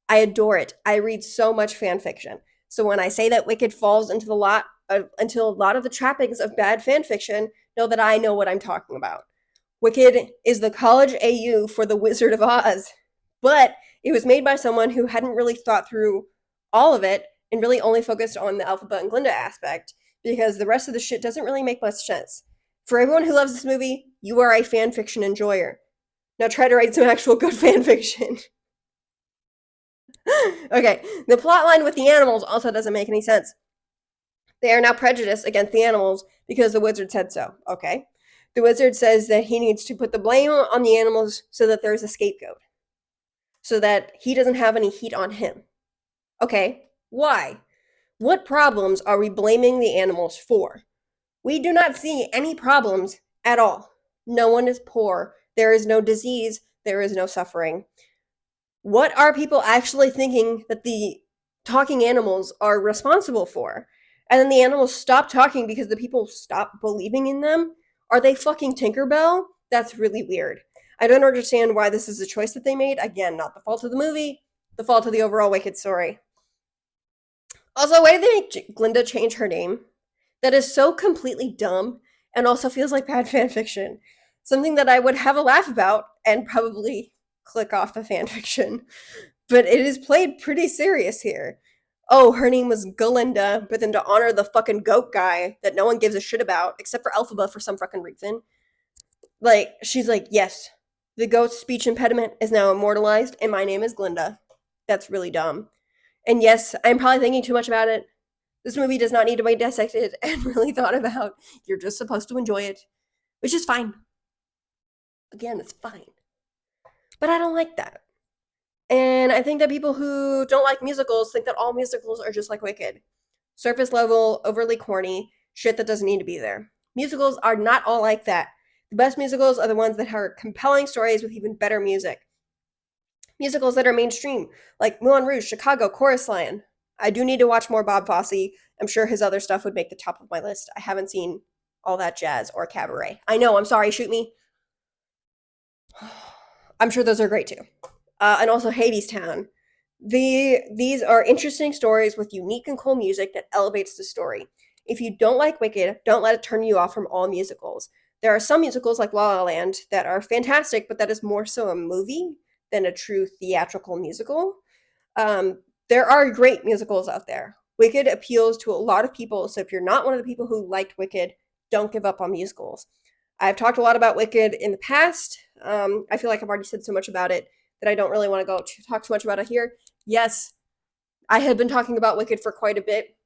I adore it. I read so much fan fiction. So when I say that Wicked falls into a lot of the trappings of bad fan fiction, know that I know what I'm talking about. Wicked is the college AU for the Wizard of Oz, but it was made by someone who hadn't really thought through all of it and really only focused on the Elphaba and Glinda aspect because the rest of the shit doesn't really make much sense. For everyone who loves this movie, you are a fan fiction enjoyer. Now try to write some actual good fan fiction. Okay, the plot line with the animals also doesn't make any sense. They are now prejudiced against the animals because the wizard said so. Okay. The wizard says that he needs to put the blame on the animals so that there's a scapegoat, so that he doesn't have any heat on him. Okay, why? What problems are we blaming the animals for? We do not see any problems at all. No one is poor. There is no disease. There is no suffering. What are people actually thinking that the talking animals are responsible for? And then the animals stop talking because the people stop believing in them? Are they fucking Tinkerbell? That's really weird. I don't understand why this is a choice that they made. Again, not the fault of the movie, the fault of the overall Wicked story. Also, why did they make Glinda change her name? That is so completely dumb and also feels like bad fan fiction. Something that I would have a laugh about and probably click off the fan fiction. But it is played pretty serious here. Oh, her name was Galinda, but then to honor the fucking goat guy that no one gives a shit about, except for Elphaba for some fucking reason, like, she's like, yes, the goat's speech impediment is now immortalized, and my name is Glinda. That's really dumb. And yes, I'm probably thinking too much about it. This movie does not need to be dissected and really thought about. You're just supposed to enjoy it, which is fine. Again, it's fine. But I don't like that. And I think that people who don't like musicals think that all musicals are just like Wicked. Surface level, overly corny, shit that doesn't need to be there. Musicals are not all like that. The best musicals are the ones that have compelling stories with even better music. Musicals that are mainstream, like Moulin Rouge, Chicago, Chorus Line. I do need to watch more Bob Fosse. I'm sure his other stuff would make the top of my list. I haven't seen All That Jazz or Cabaret. I know, I'm sorry, shoot me. I'm sure those are great too. And also Hadestown. These are interesting stories with unique and cool music that elevates the story. If you don't like Wicked, don't let it turn you off from all musicals. There are some musicals like La La Land that are fantastic, but that is more so a movie than a true theatrical musical. There are great musicals out there. Wicked appeals to a lot of people, so if you're not one of the people who liked Wicked, don't give up on musicals. I've talked a lot about Wicked in the past. I feel like I've already said so much about it that I don't really want to talk too much about it here. Yes, I had been talking about Wicked for quite a bit,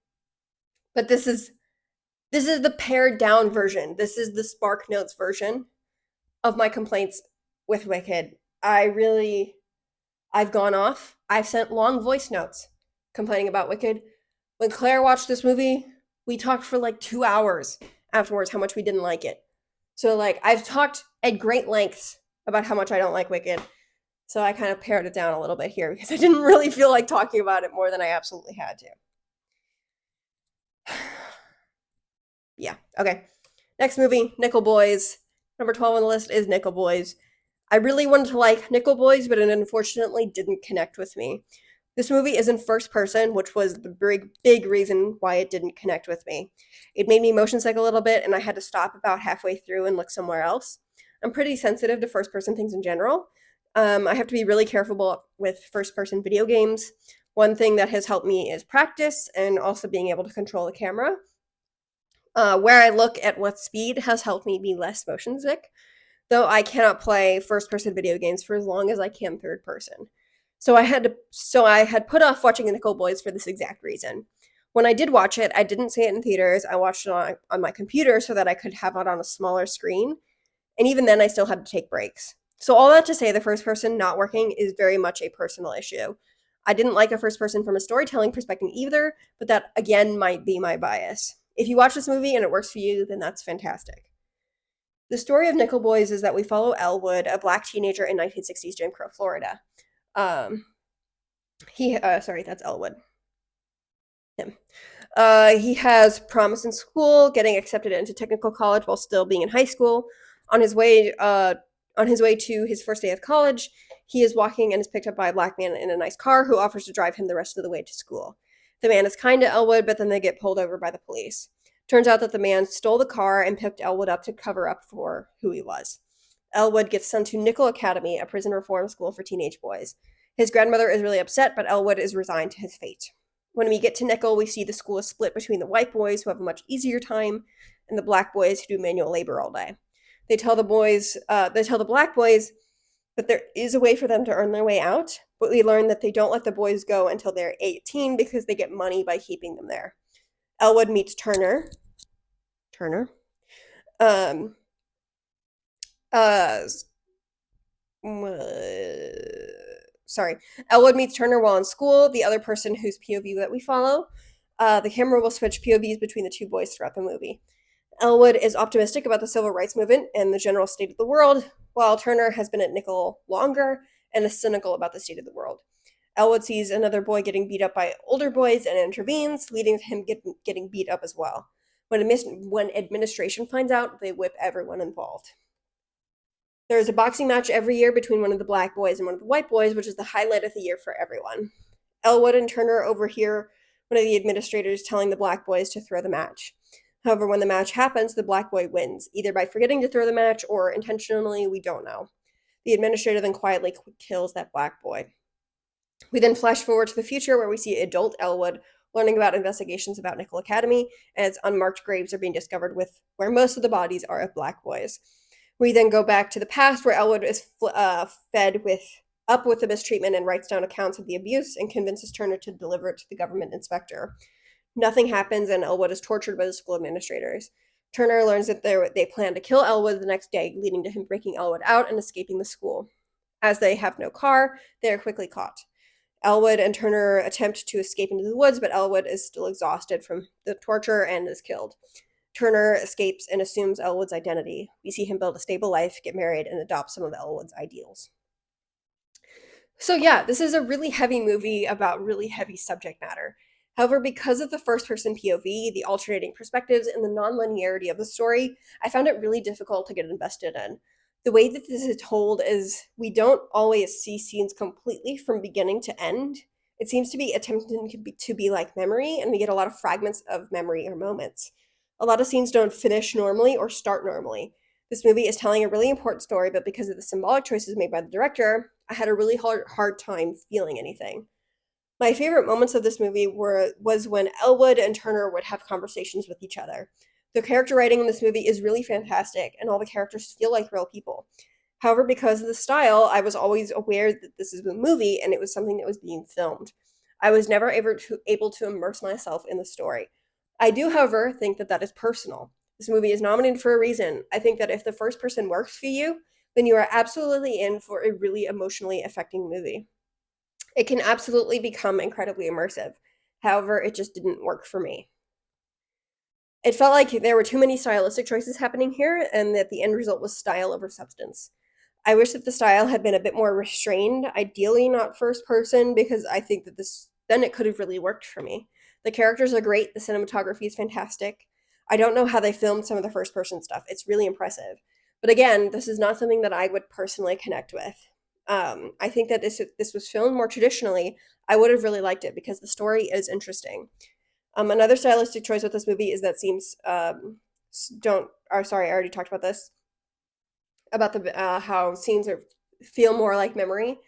but this is the pared down version. This is the Spark Notes version of my complaints with Wicked. I've gone off. I've sent long voice notes complaining about Wicked. When Claire watched this movie, we talked for like 2 hours afterwards how much we didn't like it. So like I've talked at great lengths about how much I don't like Wicked. So I kind of pared it down a little bit here because I didn't really feel like talking about it more than I absolutely had to. Yeah, okay. Next movie, Nickel Boys. Number 12 on the list is Nickel Boys. I really wanted to like Nickel Boys, but it unfortunately didn't connect with me. This movie is in first person, which was the big reason why it didn't connect with me. It made me motion sick a little bit, and I had to stop about halfway through and look somewhere else. I'm pretty sensitive to first person things in general. I have to be really careful with first person video games. One thing that has helped me is practice and also being able to control the camera. Where I look at what speed has helped me be less motion sick, though I cannot play first person video games for as long as I can third person. So I had put off watching Nickel Boys for this exact reason. When I did watch it, I didn't see it in theaters. I watched it on my computer so that I could have it on a smaller screen. And even then, I still had to take breaks. So, all that to say, the first person not working is very much a personal issue. I didn't like a first person from a storytelling perspective either, but that again might be my bias. If you watch this movie and it works for you, then that's fantastic. The story of Nickel Boys is that we follow Elwood, a black teenager in 1960s Jim Crow, Florida. Um, sorry, that's Elwood. Him. He has promise in school, getting accepted into technical college while still being in high school. On his way, to his first day of college, he is walking and is picked up by a black man in a nice car who offers to drive him the rest of the way to school. The man is kind to Elwood, but then they get pulled over by the police. Turns out that the man stole the car and picked Elwood up to cover up for who he was. Elwood gets sent to Nickel Academy, a prison reform school for teenage boys. His grandmother is really upset, but Elwood is resigned to his fate. When we get to Nickel, we see the school is split between the white boys, who have a much easier time, and the black boys, who do manual labor all day. They tell the black boys that there is a way for them to earn their way out, but we learn that they don't let the boys go until they're 18 because they get money by keeping them there. Elwood meets Turner. Um, uh, sorry. Elwood meets Turner while in school, the other person whose POV that we follow. The camera will switch POVs between the two boys throughout the movie. Elwood is optimistic about the civil rights movement and the general state of the world, while Turner has been at Nickel longer and is cynical about the state of the world. Elwood sees another boy getting beat up by older boys and intervenes, leading to him getting beat up as well. When administration finds out, they whip everyone involved. There is a boxing match every year between one of the black boys and one of the white boys, which is the highlight of the year for everyone. Elwood and Turner overhear one of the administrators telling the black boys to throw the match. However, when the match happens, the black boy wins, either by forgetting to throw the match or intentionally, we don't know. The administrator then quietly kills that black boy. We then flash forward to the future where we see adult Elwood learning about investigations about Nickel Academy, and its unmarked graves are being discovered where most of the bodies are of black boys. We then go back to the past where Elwood is fed with the mistreatment and writes down accounts of the abuse and convinces Turner to deliver it to the government inspector. Nothing happens, and Elwood is tortured by the school administrators. Turner learns that they plan to kill Elwood the next day, leading to him breaking Elwood out and escaping the school. As they have no car, they are quickly caught. Elwood and Turner attempt to escape into the woods, but Elwood is still exhausted from the torture and is killed. Turner escapes and assumes Elwood's identity. We see him build a stable life, get married, and adopt some of Elwood's ideals. So yeah, this is a really heavy movie about really heavy subject matter. However, because of the first person POV, the alternating perspectives, and the non-linearity of the story, I found it really difficult to get invested in. The way that this is told is we don't always see scenes completely from beginning to end. It seems to be attempting to be like memory, and we get a lot of fragments of memory or moments. A lot of scenes don't finish normally or start normally. This movie is telling a really important story, but because of the symbolic choices made by the director, I had a really hard time feeling anything. My favorite moments of this movie was when Elwood and Turner would have conversations with each other. The character writing in this movie is really fantastic, and all the characters feel like real people. However, because of the style, I was always aware that this is a movie and it was something that was being filmed. I was never able to immerse myself in the story. I do, however, think that that is personal. This movie is nominated for a reason. I think that if the first person works for you, then you are absolutely in for a really emotionally affecting movie. It can absolutely become incredibly immersive. However, it just didn't work for me. It felt like there were too many stylistic choices happening here, and that the end result was style over substance. I wish that the style had been a bit more restrained, ideally not first person, because I think that this then it could have really worked for me. The characters are great, the cinematography is fantastic. I don't know how they filmed some of the first person stuff. It's really impressive. But again, this is not something that I would personally connect with. I think that this was filmed more traditionally, I would have really liked it because the story is interesting. Another stylistic choice with this movie is that seems don't. Or sorry, I already talked about this about the how scenes feel more like memory,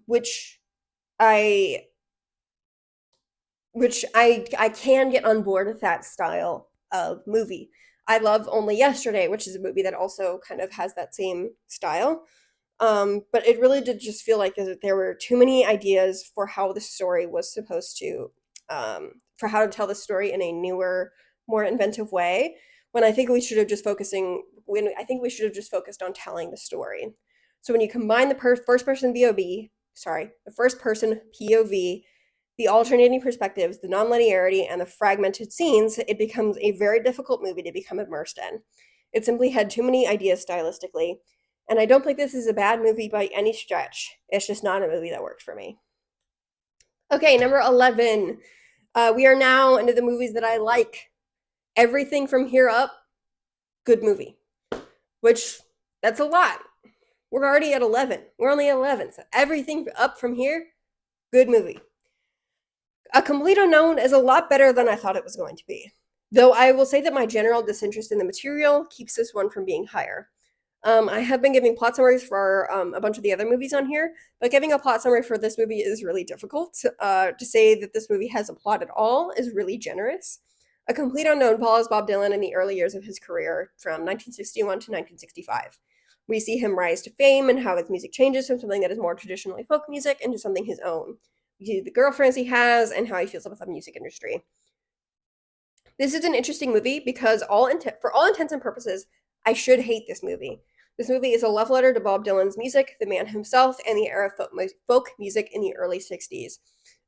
which I I can get on board with that style of movie. I love Only Yesterday, which is a movie that also kind of has that same style. But it really did just feel like there were too many ideas for how the story was supposed to, for how to tell the story in a newer, more inventive way. When I think we should have just when I think we should have just focused on telling the story. So when you combine the first person the first person POV, the alternating perspectives, the nonlinearity, and the fragmented scenes, it becomes a very difficult movie to become immersed in. It simply had too many ideas stylistically, and I don't think this is a bad movie by any stretch. It's just not a movie that worked for me. Okay, number 11. We are now into the movies that I like. Everything from Here Up, good movie. Which, that's a lot. We're already at 11. We're only at 11. So everything up from here, good movie. A Complete Unknown is a lot better than I thought it was going to be. Though I will say that my general disinterest in the material keeps this one from being higher. I have been giving plot summaries for a bunch of the other movies on here, but giving a plot summary for this movie is really difficult. To say that this movie has a plot at all is really generous. A Complete Unknown follows Bob Dylan in the early years of his career from 1961 to 1965. We see him rise to fame and how his music changes from something that is more traditionally folk music into something his own. We see the girlfriends he has and how he feels about the music industry. This is an interesting movie because for all intents and purposes, I should hate this movie. This movie is a love letter to Bob Dylan's music, the man himself, and the era of folk music in the early 60s.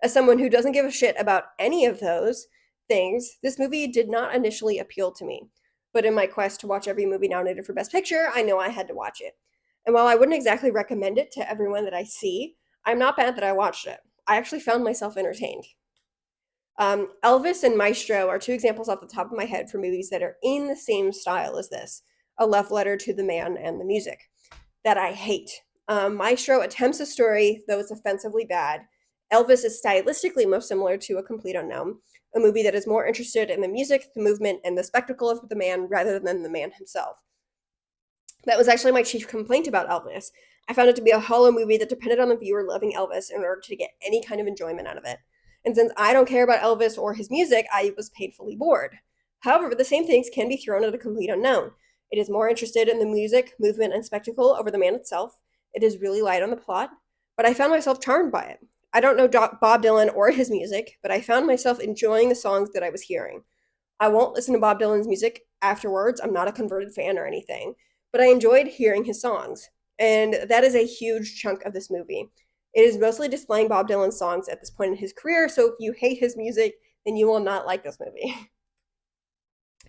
As someone who doesn't give a shit about any of those things, this movie did not initially appeal to me. But in my quest to watch every movie nominated for Best Picture, I know I had to watch it. And while I wouldn't exactly recommend it to everyone that I see, I'm not bad that I watched it. I actually found myself entertained. Elvis and Maestro are two examples off the top of my head for movies that are in the same style as this, a love letter to the man and the music, that I hate. Maestro attempts a story, though it's offensively bad. Elvis is stylistically most similar to A Complete Unknown, a movie that is more interested in the music, the movement, and the spectacle of the man rather than the man himself. That was actually my chief complaint about Elvis. I found it to be a hollow movie that depended on the viewer loving Elvis in order to get any kind of enjoyment out of it. And since I don't care about Elvis or his music, I was painfully bored. However, the same things can be thrown at A Complete Unknown. It is more interested in the music, movement, and spectacle over the man itself. It is really light on the plot, but I found myself charmed by it. I don't know Bob Dylan or his music, but I found myself enjoying the songs that I was hearing. I won't listen to Bob Dylan's music afterwards. I'm not a converted fan or anything, but I enjoyed hearing his songs. And that is a huge chunk of this movie. It is mostly displaying Bob Dylan's songs at this point in his career, so if you hate his music, then you will not like this movie.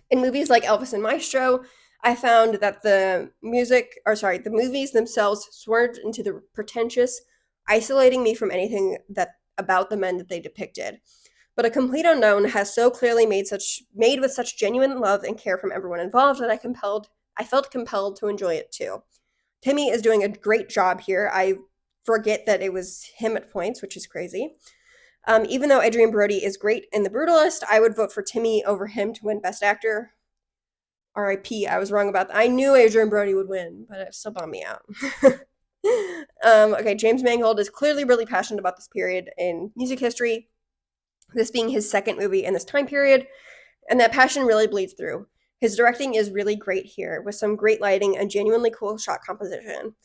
In movies like Elvis and Maestro, I found that the movies themselves swerved into the pretentious, isolating me from anything that about the men that they depicted. But A Complete Unknown has so clearly made with such genuine love and care from everyone involved that I felt compelled to enjoy it too. Timmy is doing a great job here. I forget that it was him at points, which is crazy. Even though Adrien Brody is great in The Brutalist, I would vote for Timmy over him to win Best Actor. R.I.P. I was wrong about that. I knew Adrien Brody would win, but it still bummed me out. Okay, James Mangold is clearly really passionate about this period in music history, this being his second movie in this time period, and that passion really bleeds through. His directing is really great here, with some great lighting and genuinely cool shot composition.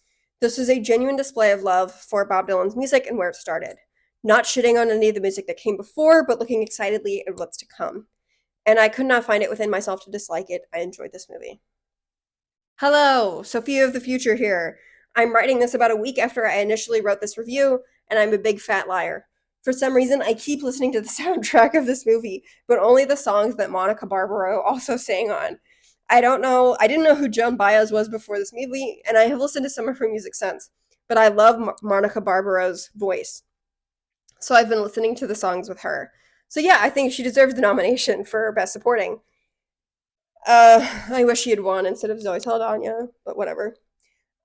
This is a genuine display of love for Bob Dylan's music and where it started. Not shitting on any of the music that came before, but looking excitedly at what's to come. And I could not find it within myself to dislike it. I enjoyed this movie. Hello, Sophia of the Future here. I'm writing this about a week after I initially wrote this review, and I'm a big fat liar. For some reason, I keep listening to the soundtrack of this movie, but only the songs that Monica Barbaro also sang on. I didn't know who Joan Baez was before this movie, and I have listened to some of her music since, but I love Monica Barbaro's voice. So I've been listening to the songs with her. So yeah, I think she deserves the nomination for Best Supporting. I wish she had won instead of Zoe Saldana, but whatever.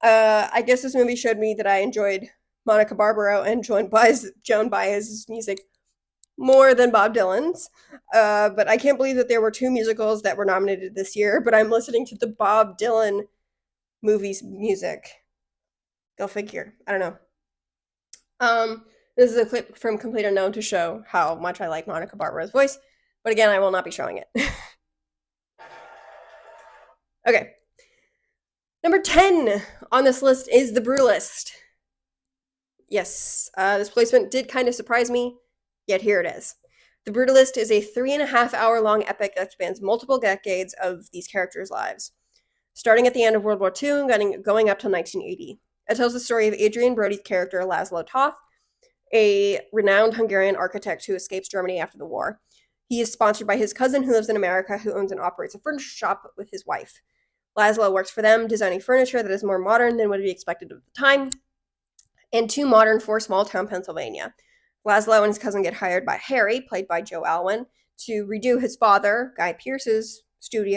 I guess this movie showed me that I enjoyed Monica Barbaro and Joan Baez's music more than Bob Dylan's. But I can't believe that there were two musicals that were nominated this year, but I'm listening to the Bob Dylan movie's music. Go figure. I don't know. This is a clip from Complete Unknown to show how much I like Monica Barbara's voice, but again, I will not be showing it. Okay. Number 10 on this list is The Brutalist. Yes, this placement did kind of surprise me, yet here it is. The Brutalist is a 3.5-hour long epic that spans multiple decades of these characters' lives, starting at the end of World War II and going up to 1980. It tells the story of Adrien Brody's character, Laszlo Toth, a renowned Hungarian architect who escapes Germany after the war. He is sponsored by his cousin who lives in America, who owns and operates a furniture shop with his wife. Laszlo works for them, designing furniture that is more modern than would be expected at the time, and too modern for small-town Pennsylvania. Laszlo and his cousin get hired by Harry, played by Joe Alwyn, to redo his father, Guy Pearce's study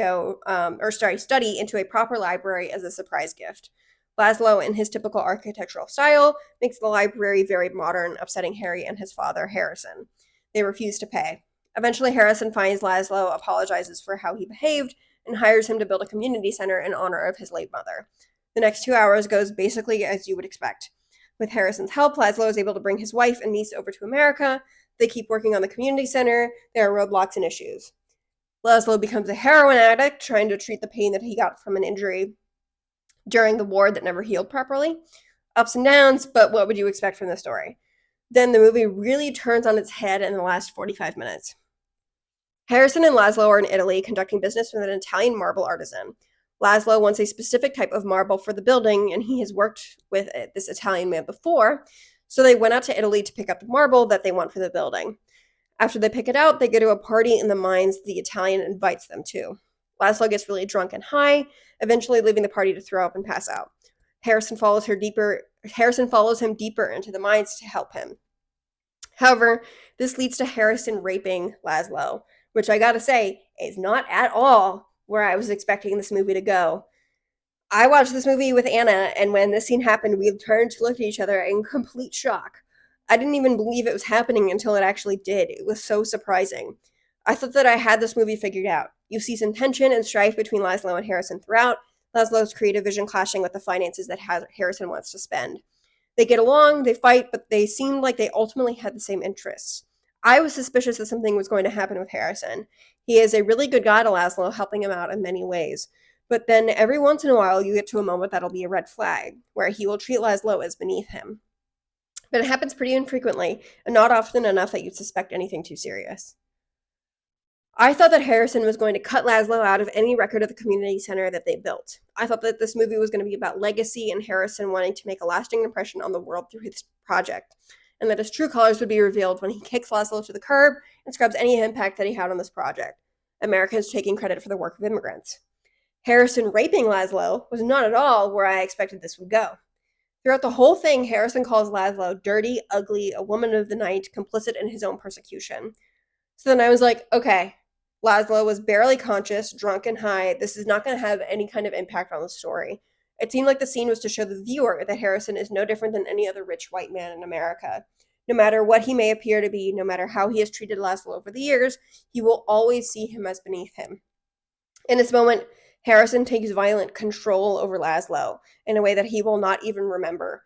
into a proper library as a surprise gift. Laszlo, in his typical architectural style, makes the library very modern, upsetting Harry and his father, Harrison. They refuse to pay. Eventually, Harrison finds Laszlo, apologizes for how he behaved, and hires him to build a community center in honor of his late mother. The next 2 hours goes basically as you would expect. With Harrison's help, Laszlo is able to bring his wife and niece over to America. They keep working on the community center. There are roadblocks and issues. Laszlo becomes a heroin addict, trying to treat the pain that he got from an injury during the war that never healed properly. Ups and downs, but what would you expect from the story? Then the movie really turns on its head in the last 45 minutes. Harrison and Laszlo are in Italy conducting business with an Italian marble artisan. Laszlo wants a specific type of marble for the building, and he has worked with this Italian man before, so they went out to Italy to pick up the marble that they want for the building. After they pick it out, they go to a party in the mines the Italian invites them to. Laszlo gets really drunk and high, eventually leaving the party to throw up and pass out. Harrison follows him deeper into the mines to help him. However, this leads to Harrison raping Laszlo, which I gotta say is not at all where I was expecting this movie to go. I watched this movie with Anna, and when this scene happened, we turned to look at each other in complete shock. I didn't even believe it was happening until it actually did. It was so surprising. I thought that I had this movie figured out. You see some tension and strife between Laszlo and Harrison throughout, Laszlo's creative vision clashing with the finances that Harrison wants to spend. They get along, they fight, but they seemed like they ultimately had the same interests. I was suspicious that something was going to happen with Harrison. He is a really good guy to Laszlo, helping him out in many ways. But then every once in a while, you get to a moment that'll be a red flag, where he will treat Laszlo as beneath him. But it happens pretty infrequently, and not often enough that you'd suspect anything too serious. I thought that Harrison was going to cut Laszlo out of any record of the community center that they built. I thought that this movie was going to be about legacy and Harrison wanting to make a lasting impression on the world through his project, and that his true colors would be revealed when he kicks Laszlo to the curb and scrubs any impact that he had on this project. Americans taking credit for the work of immigrants. Harrison raping Laszlo was not at all where I expected this would go. Throughout the whole thing, Harrison calls Laszlo dirty, ugly, a woman of the night, complicit in his own persecution. So then I was like, okay, Laszlo was barely conscious, drunk and high. This is not going to have any kind of impact on the story. It seemed like the scene was to show the viewer that Harrison is no different than any other rich white man in America. No matter what he may appear to be, no matter how he has treated Laszlo over the years, he will always see him as beneath him. In this moment, Harrison takes violent control over Laszlo in a way that he will not even remember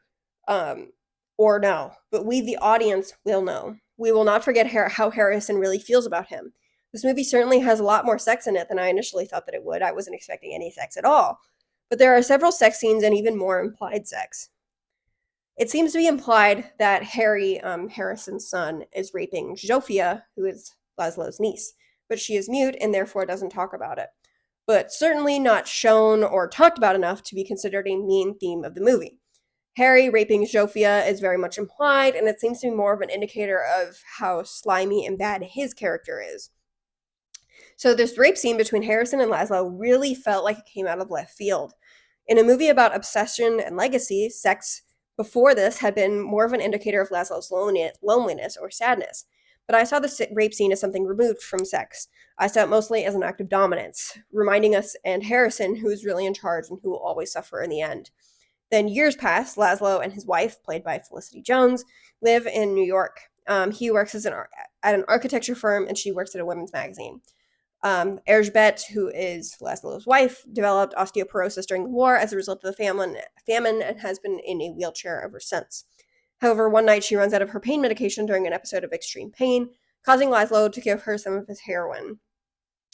um, or know. But we, the audience, will know. We will not forget how Harrison really feels about him. This movie certainly has a lot more sex in it than I initially thought that it would. I wasn't expecting any sex at all. But there are several sex scenes and even more implied sex. It seems to be implied that Harry, Harrison's son, is raping Zsofia, who is Laszlo's niece, but she is mute and therefore doesn't talk about it. But certainly not shown or talked about enough to be considered a main theme of the movie. Harry raping Zsofia is very much implied, and it seems to be more of an indicator of how slimy and bad his character is. So this rape scene between Harrison and Laszlo really felt like it came out of left field. In a movie about obsession and legacy, sex before this had been more of an indicator of Laszlo's loneliness or sadness. But I saw the rape scene as something removed from sex. I saw it mostly as an act of dominance, reminding us and Harrison who is really in charge and who will always suffer in the end. Then years pass. Laszlo and his wife, played by Felicity Jones, live in New York. He works at an architecture firm, and she works at a women's magazine. Erzsébet, who is Laszlo's wife, developed osteoporosis during the war as a result of the famine and has been in a wheelchair ever since. However, one night she runs out of her pain medication during an episode of extreme pain, causing Laszlo to give her some of his heroin.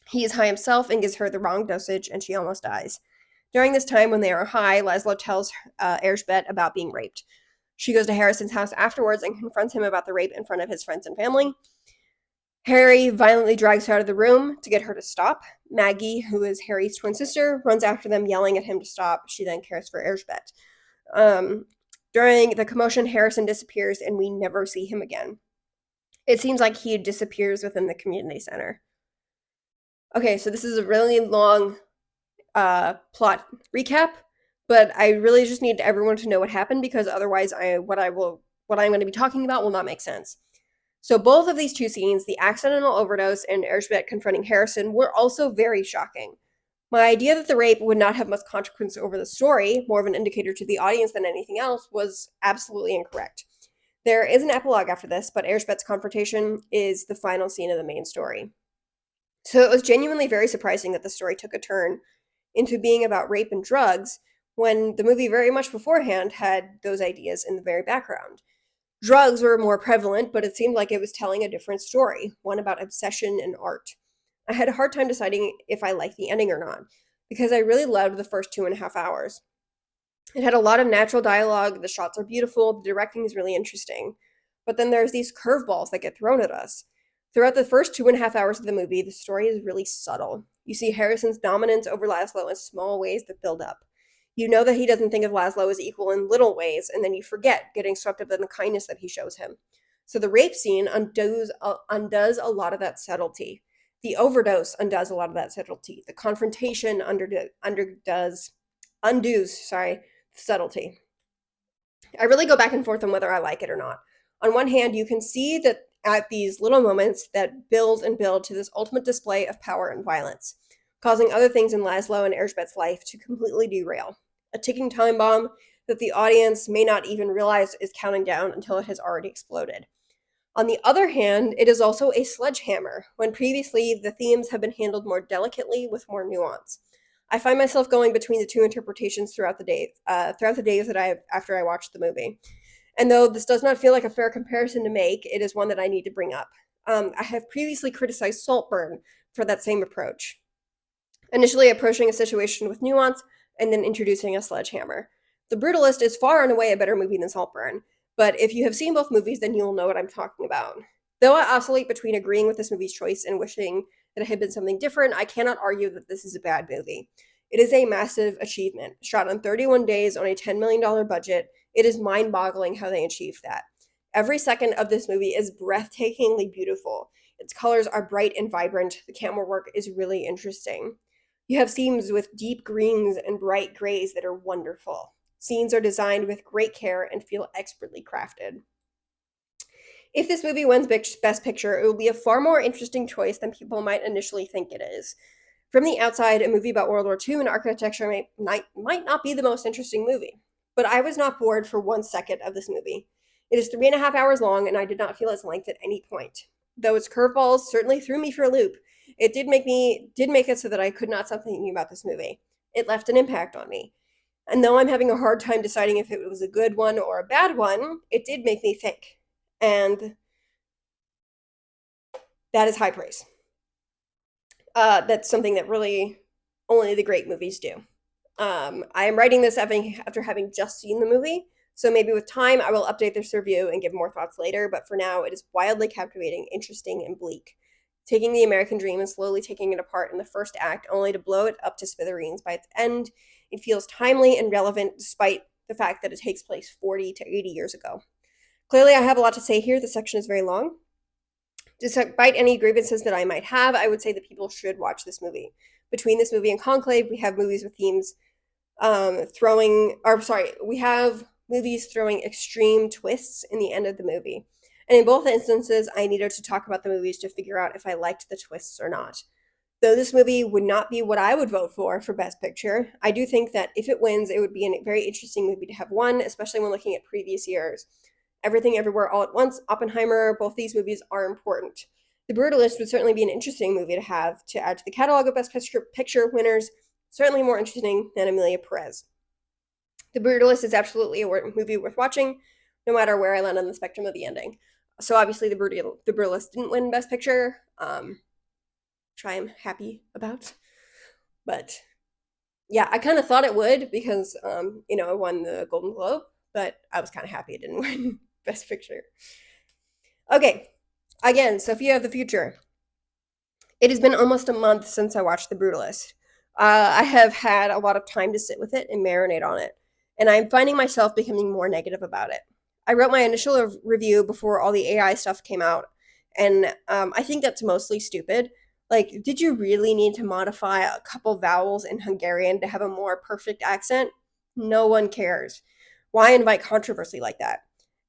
He is high himself and gives her the wrong dosage, and she almost dies. During this time, when they are high, Laszlo tells Erzsébet about being raped. She goes to Harrison's house afterwards and confronts him about the rape in front of his friends and family. Harry violently drags her out of the room to get her to stop. Maggie, who is Harry's twin sister, runs after them, yelling at him to stop. She then cares for Erzsébet. During the commotion, Harrison disappears, and we never see him again. It seems like he disappears within the community center. Okay, so this is a really long plot recap, but I really just need everyone to know what happened because otherwise, what I'm going to be talking about will not make sense. So both of these two scenes, the accidental overdose and Erzsébet confronting Harrison, were also very shocking. My idea that the rape would not have much consequence over the story, more of an indicator to the audience than anything else, was absolutely incorrect. There is an epilogue after this, but Erzsébet's confrontation is the final scene of the main story. So it was genuinely very surprising that the story took a turn into being about rape and drugs when the movie very much beforehand had those ideas in the very background. Drugs were more prevalent, but it seemed like it was telling a different story, one about obsession and art. I had a hard time deciding if I liked the ending or not, because I really loved the first 2.5 hours. It had a lot of natural dialogue, the shots are beautiful, the directing is really interesting. But then there's these curveballs that get thrown at us. Throughout the first 2.5 hours of the movie, the story is really subtle. You see Harrison's dominance over Laszlo in small ways that build up. You know that he doesn't think of Laszlo as equal in little ways, and then you forget, getting swept up in the kindness that he shows him. So the rape scene undoes a lot of that subtlety. The overdose undoes a lot of that subtlety. The confrontation undoes subtlety. I really go back and forth on whether I like it or not. On one hand, you can see that at these little moments that build and build to this ultimate display of power and violence, causing other things in Laszlo and Erzsébet's life to completely derail. A ticking time bomb that the audience may not even realize is counting down until it has already exploded. On the other hand, it is also a sledgehammer, when previously the themes have been handled more delicately with more nuance. I find myself going between the two interpretations throughout the days after I watched the movie. And though this does not feel like a fair comparison to make, it is one that I need to bring up. I have previously criticized Saltburn for that same approach. Initially approaching a situation with nuance, and then introducing a sledgehammer. The Brutalist is far and away a better movie than Saltburn, but if you have seen both movies, then you will know what I'm talking about. Though I oscillate between agreeing with this movie's choice and wishing that it had been something different, I cannot argue that this is a bad movie. It is a massive achievement. Shot on 31 days on a $10 million budget, it is mind-boggling how they achieved that. Every second of this movie is breathtakingly beautiful. Its colors are bright and vibrant. The camera work is really interesting. You have scenes with deep greens and bright grays that are wonderful. Scenes are designed with great care and feel expertly crafted. If this movie wins Best Picture, it will be a far more interesting choice than people might initially think it is. From the outside, a movie about World War II and architecture might not be the most interesting movie, but I was not bored for 1 second of this movie. It is 3.5 hours long, and I did not feel its length at any point. Though its curveballs certainly threw me for a loop, it did make it so that I could not stop thinking about this movie. It left an impact on me. And though I'm having a hard time deciding if it was a good one or a bad one, it did make me think. And that is high praise. That's something that really only the great movies do. I am writing this after having just seen the movie, so maybe with time I will update this review and give more thoughts later, but for now it is wildly captivating, interesting, and bleak. Taking the American dream and slowly taking it apart in the first act, only to blow it up to smithereens by its end, it feels timely and relevant despite the fact that it takes place 40 to 80 years ago. Clearly, I have a lot to say here. The section is very long. Despite any grievances that I might have, I would say that people should watch this movie. Between this movie and Conclave, we have movies with themes we have movies throwing extreme twists in the end of the movie. And in both instances, I needed to talk about the movies to figure out if I liked the twists or not. Though this movie would not be what I would vote for Best Picture, I do think that if it wins, it would be a very interesting movie to have won, especially when looking at previous years. Everything Everywhere All at Once, Oppenheimer, both these movies are important. The Brutalist would certainly be an interesting movie to have to add to the catalog of Best Picture winners, certainly more interesting than Emilia Perez. The Brutalist is absolutely a movie worth watching, no matter where I land on the spectrum of the ending. So obviously the Brutalist didn't win Best Picture, which I am happy about. But yeah, I kind of thought it would because, it won the Golden Globe, but I was kind of happy it didn't win Best Picture. Okay, again, Sophia of the Future. It has been almost a month since I watched The Brutalist. I have had a lot of time to sit with it and marinate on it, and I'm finding myself becoming more negative about it. I wrote my initial review before all the AI stuff came out, and I think that's mostly stupid. Like, did you really need to modify a couple vowels in Hungarian to have a more perfect accent? No one cares. Why invite controversy like that?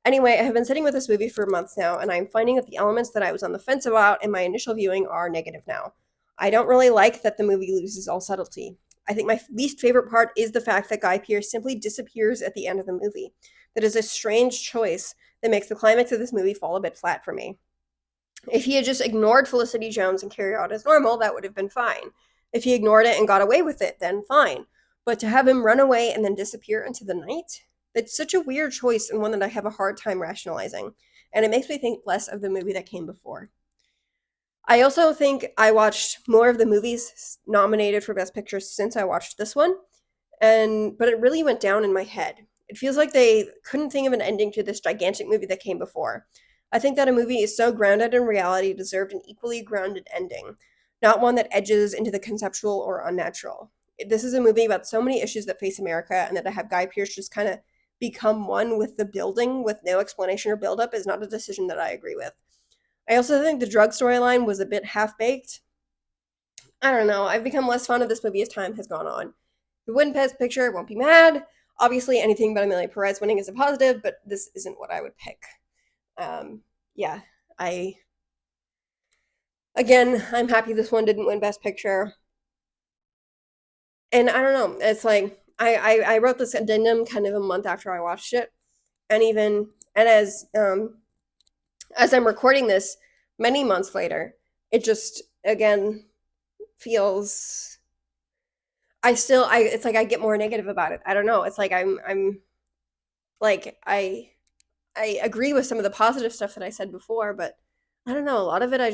Anyway, I have been sitting with this movie for months now, and I'm finding that the elements that I was on the fence about in my initial viewing are negative now. I don't really like that the movie loses all subtlety. I think my least favorite part is the fact that Guy Pearce simply disappears at the end of the movie. That is a strange choice that makes the climax of this movie fall a bit flat for me. If he had just ignored Felicity Jones and carried on as normal, that would have been fine. If he ignored it and got away with it, then fine. But to have him run away and then disappear into the night? That's such a weird choice and one that I have a hard time rationalizing. And it makes me think less of the movie that came before. I also think I watched more of the movies nominated for Best Picture since I watched this one, but it really went down in my head. It feels like they couldn't think of an ending to this gigantic movie that came before. I think that a movie is so grounded in reality deserved an equally grounded ending, not one that edges into the conceptual or unnatural. This is a movie about so many issues that face America, and that to have Guy Pearce just kind of become one with the building with no explanation or buildup is not a decision that I agree with. I also think the drug storyline was a bit half-baked. I don't know, I've become less fond of this movie as time has gone on. If it wins Best Picture, I won't be mad. Obviously, anything but Emilia Perez winning is a positive, but this isn't what I would pick. Yeah, I'm happy this one didn't win Best Picture. And I don't know, it's like, I wrote this addendum kind of a month after I watched it, and as I'm recording this many months later, it just again feels it's like I get more negative about it. I don't know. It's like I'm like I agree with some of the positive stuff that I said before, but I don't know, a lot of it I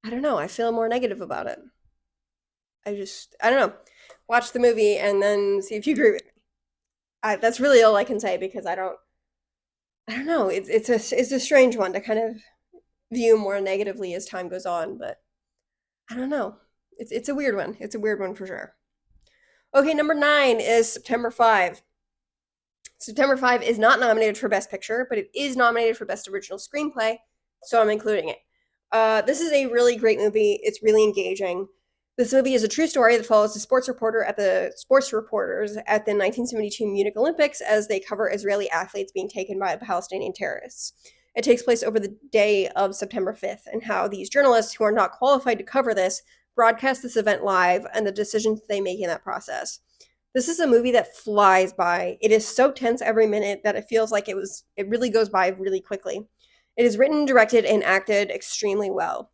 don't know, I feel more negative about it. I don't know. Watch the movie and then see if you agree with me. That's really all I can say because I don't know. It's a strange one to kind of view more negatively as time goes on, but I don't know. It's a weird one. It's a weird one for sure. Okay, number 9 is September 5. September 5 is not nominated for Best Picture, but it is nominated for Best Original Screenplay, so I'm including it. This is a really great movie. It's really engaging. This movie is a true story that follows the sports reporters at the 1972 Munich Olympics as they cover Israeli athletes being taken by Palestinian terrorists. It takes place over the day of September 5th, and how these journalists who are not qualified to cover this broadcast this event live and the decisions they make in that process. This is a movie that flies by. It is so tense every minute that it feels like it really goes by really quickly. It is written, directed, and acted extremely well.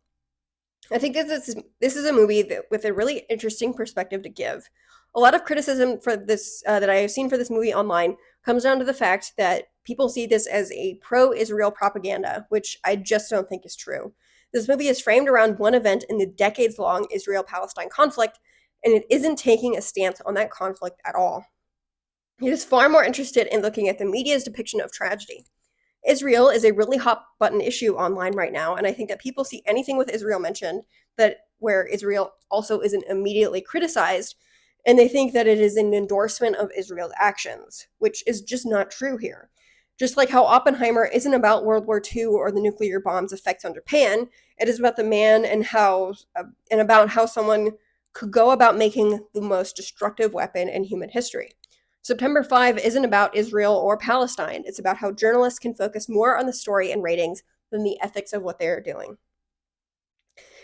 I think this is a movie with a really interesting perspective to give. A lot of criticism for this that I have seen for this movie online comes down to the fact that people see this as a pro-Israel propaganda, which I just don't think is true. This movie is framed around one event in the decades-long Israel-Palestine conflict, and it isn't taking a stance on that conflict at all. It is far more interested in looking at the media's depiction of tragedy. Israel is a really hot button issue online right now, and I think that people see anything with Israel mentioned that where Israel also isn't immediately criticized, and they think that it is an endorsement of Israel's actions, which is just not true here. Just like how Oppenheimer isn't about World War II or the nuclear bomb's effects on Japan, it is about the man and about how someone could go about making the most destructive weapon in human history. September 5 isn't about Israel or Palestine. It's about how journalists can focus more on the story and ratings than the ethics of what they are doing.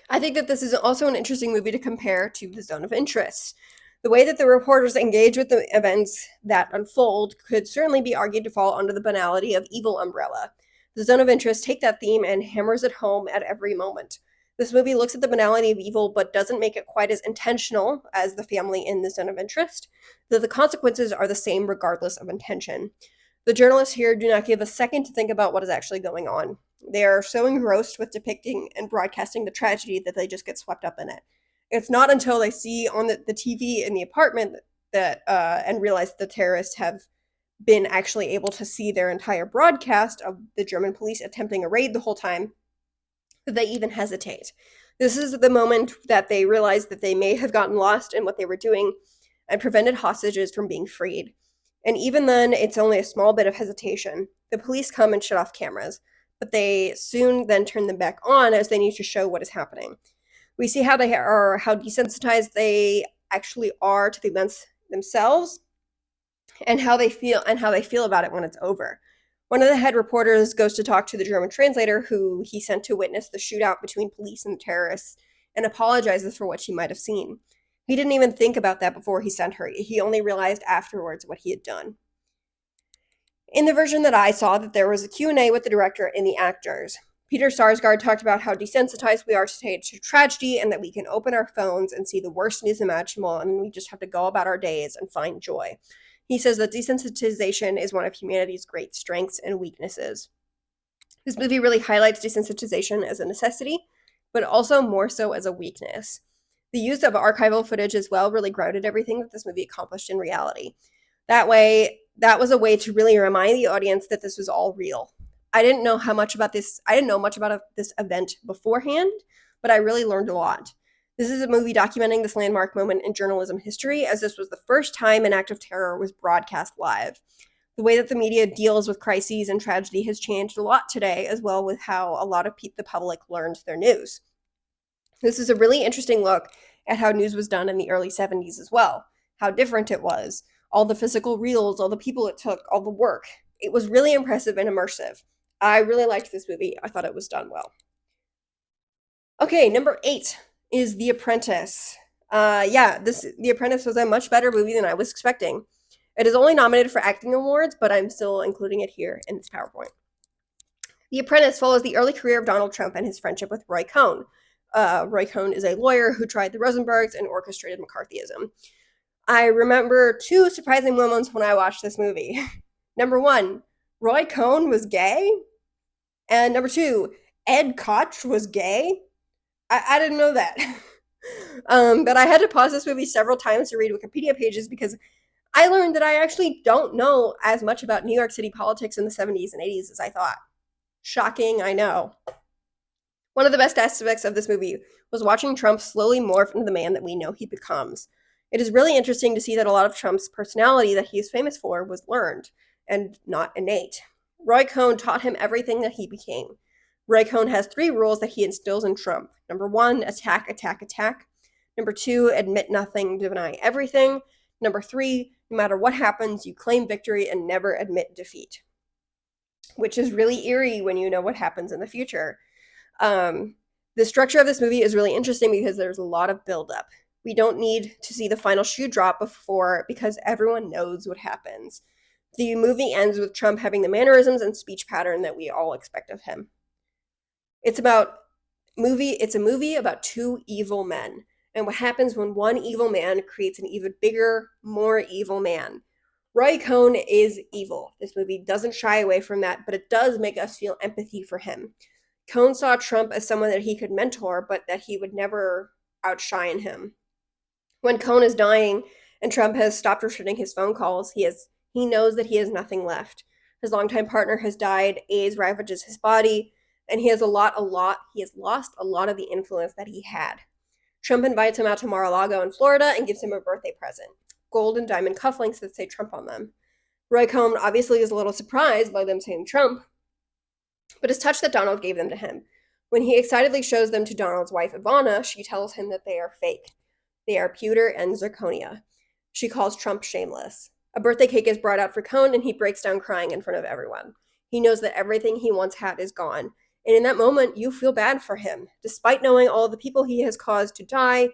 I think that this is also an interesting movie to compare to The Zone of Interest. The way that the reporters engage with the events that unfold could certainly be argued to fall under the banality of evil umbrella. The Zone of Interest takes that theme and hammers it home at every moment. This movie looks at the banality of evil but doesn't make it quite as intentional as the family in The Zone of Interest, though the consequences are the same regardless of intention. The journalists here do not give a second to think about what is actually going on. They are so engrossed with depicting and broadcasting the tragedy that they just get swept up in it. It's not until they see on the TV in the apartment that and realize the terrorists have been actually able to see their entire broadcast of the German police attempting a raid the whole time that they even hesitate. This is the moment that they realize that they may have gotten lost in what they were doing and prevented hostages from being freed. And even then, it's only a small bit of hesitation. The police come and shut off cameras, but they soon then turn them back on as they need to show what is happening. We see how desensitized they actually are to the events themselves, and how they feel about it when it's over. One of the head reporters goes to talk to the German translator who he sent to witness the shootout between police and the terrorists and apologizes for what she might have seen. He didn't even think about that before he sent her. He only realized afterwards what he had done. In the version that I saw, that there was a Q&A with the director and the actors. Peter Sarsgaard talked about how desensitized we are to tragedy and that we can open our phones and see the worst news imaginable and we just have to go about our days and find joy. He says that desensitization is one of humanity's great strengths and weaknesses. This movie really highlights desensitization as a necessity, but also more so as a weakness. The use of archival footage as well really grounded everything that this movie accomplished in reality. That was a way to really remind the audience that this was all real. I didn't know much about this event beforehand, but I really learned a lot. This is a movie documenting this landmark moment in journalism history, as this was the first time an act of terror was broadcast live. The way that the media deals with crises and tragedy has changed a lot today, as well with how a lot of the public learned their news. This is a really interesting look at how news was done in the early 70s as well, how different it was, all the physical reels, all the people it took, all the work. It was really impressive and immersive. I really liked this movie. I thought it was done well. Okay, number 8 is The Apprentice. The Apprentice was a much better movie than I was expecting. It is only nominated for acting awards, but I'm still including it here in this PowerPoint. The Apprentice follows the early career of Donald Trump and his friendship with Roy Cohn. Roy Cohn is a lawyer who tried the Rosenbergs and orchestrated McCarthyism. I remember 2 surprising moments when I watched this movie. Number 1, Roy Cohn was gay. And number 2, Ed Koch was gay. I didn't know that. But I had to pause this movie several times to read Wikipedia pages because I learned that I actually don't know as much about New York City politics in the 70s and 80s as I thought. Shocking, I know. One of the best aspects of this movie was watching Trump slowly morph into the man that we know he becomes. It is really interesting to see that a lot of Trump's personality that he is famous for was learned and not innate. Roy Cohn taught him everything that he became. Roy Cohn has 3 rules that he instills in Trump. Number 1, attack, attack, attack. Number 2, admit nothing, deny everything. Number 3, no matter what happens, you claim victory and never admit defeat, which is really eerie when you know what happens in the future. The structure of this movie is really interesting because there's a lot of buildup. We don't need to see the final shoe drop because everyone knows what happens. The movie ends with Trump having the mannerisms and speech pattern that we all expect of him. It's a movie about two evil men and what happens when one evil man creates an even bigger, more evil man. Roy Cohn is evil. This movie doesn't shy away from that, but it does make us feel empathy for him. Cohn saw Trump as someone that he could mentor, but that he would never outshine him. When Cohn is dying and Trump has stopped returning his phone calls, he knows that he has nothing left. His longtime partner has died, AIDS ravages his body, and he has lost a lot of the influence that he had. Trump invites him out to Mar-a-Lago in Florida and gives him a birthday present, gold and diamond cufflinks that say Trump on them. Roy Cohn obviously is a little surprised by them saying Trump, but is touched that Donald gave them to him. When he excitedly shows them to Donald's wife, Ivana, she tells him that they are fake. They are pewter and zirconia. She calls Trump shameless. A birthday cake is brought out for Cohn, and he breaks down crying in front of everyone. He knows that everything he once had is gone. And in that moment, you feel bad for him. Despite knowing all the people he has caused to die,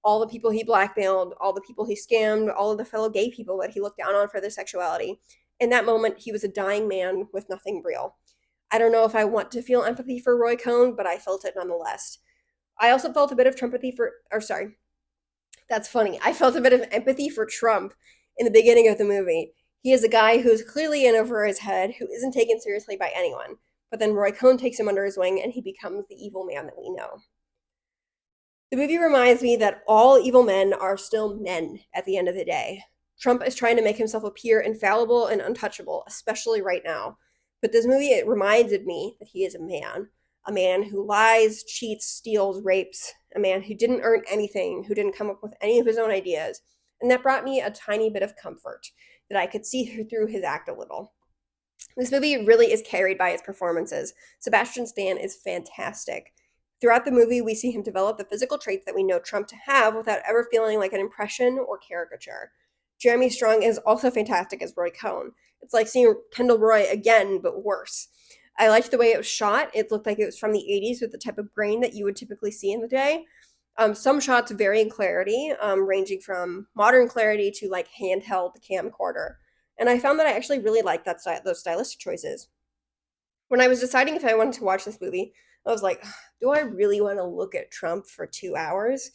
all the people he blackmailed, all the people he scammed, all of the fellow gay people that he looked down on for their sexuality, in that moment, he was a dying man with nothing real. I don't know if I want to feel empathy for Roy Cohn, but I felt it nonetheless. I also felt a bit of that's funny. I felt a bit of empathy for Trump in the beginning of the movie. He is a guy who's clearly in over his head, who isn't taken seriously by anyone. But then Roy Cohn takes him under his wing and he becomes the evil man that we know. The movie reminds me that all evil men are still men at the end of the day. Trump is trying to make himself appear infallible and untouchable, especially right now. But this movie, it reminded me that he is a man who lies, cheats, steals, rapes, a man who didn't earn anything, who didn't come up with any of his own ideas. And that brought me a tiny bit of comfort that I could see through his act a little. This movie really is carried by its performances. Sebastian Stan is fantastic. Throughout the movie, we see him develop the physical traits that we know Trump to have without ever feeling like an impression or caricature. Jeremy Strong is also fantastic as Roy Cohn. It's like seeing Kendall Roy again, but worse. I liked the way it was shot. It looked like it was from the 80s with the type of grain that you would typically see in the day. Some shots vary in clarity, ranging from modern clarity to like handheld camcorder. And I found that I actually really liked those stylistic choices. When I was deciding if I wanted to watch this movie, I was like, do I really want to look at Trump for 2 hours?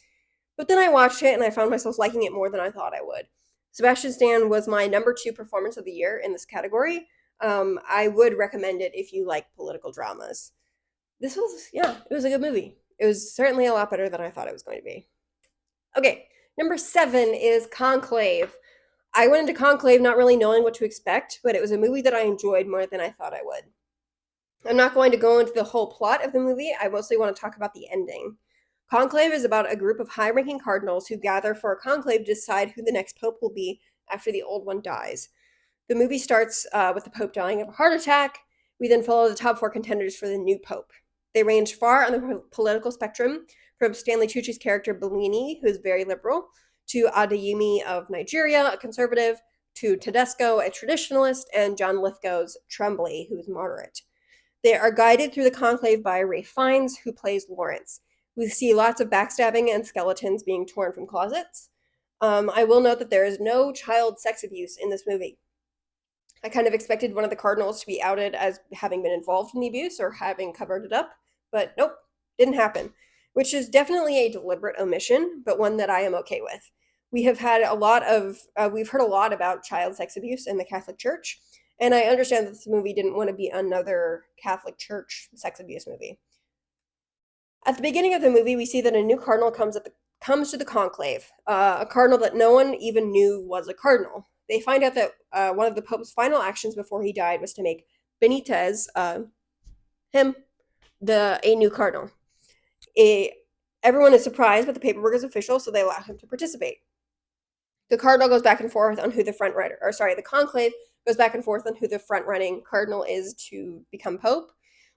But then I watched it and I found myself liking it more than I thought I would. Sebastian Stan was my number 2 performance of the year in this category. I would recommend it if you like political dramas. It was a good movie. It was certainly a lot better than I thought it was going to be. Okay, number 7 is Conclave. I went into Conclave not really knowing what to expect, but it was a movie that I enjoyed more than I thought I would. I'm not going to go into the whole plot of the movie. I mostly want to talk about the ending. Conclave is about a group of high-ranking cardinals who gather for a conclave to decide who the next pope will be after the old one dies. The movie starts with the pope dying of a heart attack. We then follow the top 4 contenders for the new pope. They range far on the political spectrum, from Stanley Tucci's character Bellini, who is very liberal, to Adeyemi of Nigeria, a conservative, to Tedesco, a traditionalist, and John Lithgow's Tremblay, who is moderate. They are guided through the conclave by Ralph Fiennes, who plays Lawrence. We see lots of backstabbing and skeletons being torn from closets. I will note that there is no child sex abuse in this movie. I kind of expected one of the cardinals to be outed as having been involved in the abuse or having covered it up, but nope, didn't happen, which is definitely a deliberate omission, but one that I am okay with. We've heard a lot about child sex abuse in the Catholic Church, and I understand that this movie didn't want to be another Catholic Church sex abuse movie. At the beginning of the movie, we see that a new cardinal comes to the conclave, a cardinal that no one even knew was a cardinal. They find out that one of the Pope's final actions before he died was to make Benitez, a new cardinal. Everyone is surprised, but the paperwork is official, so they allow him to participate. The cardinal goes back and forth on who the conclave goes back and forth on who the front-running cardinal is to become pope.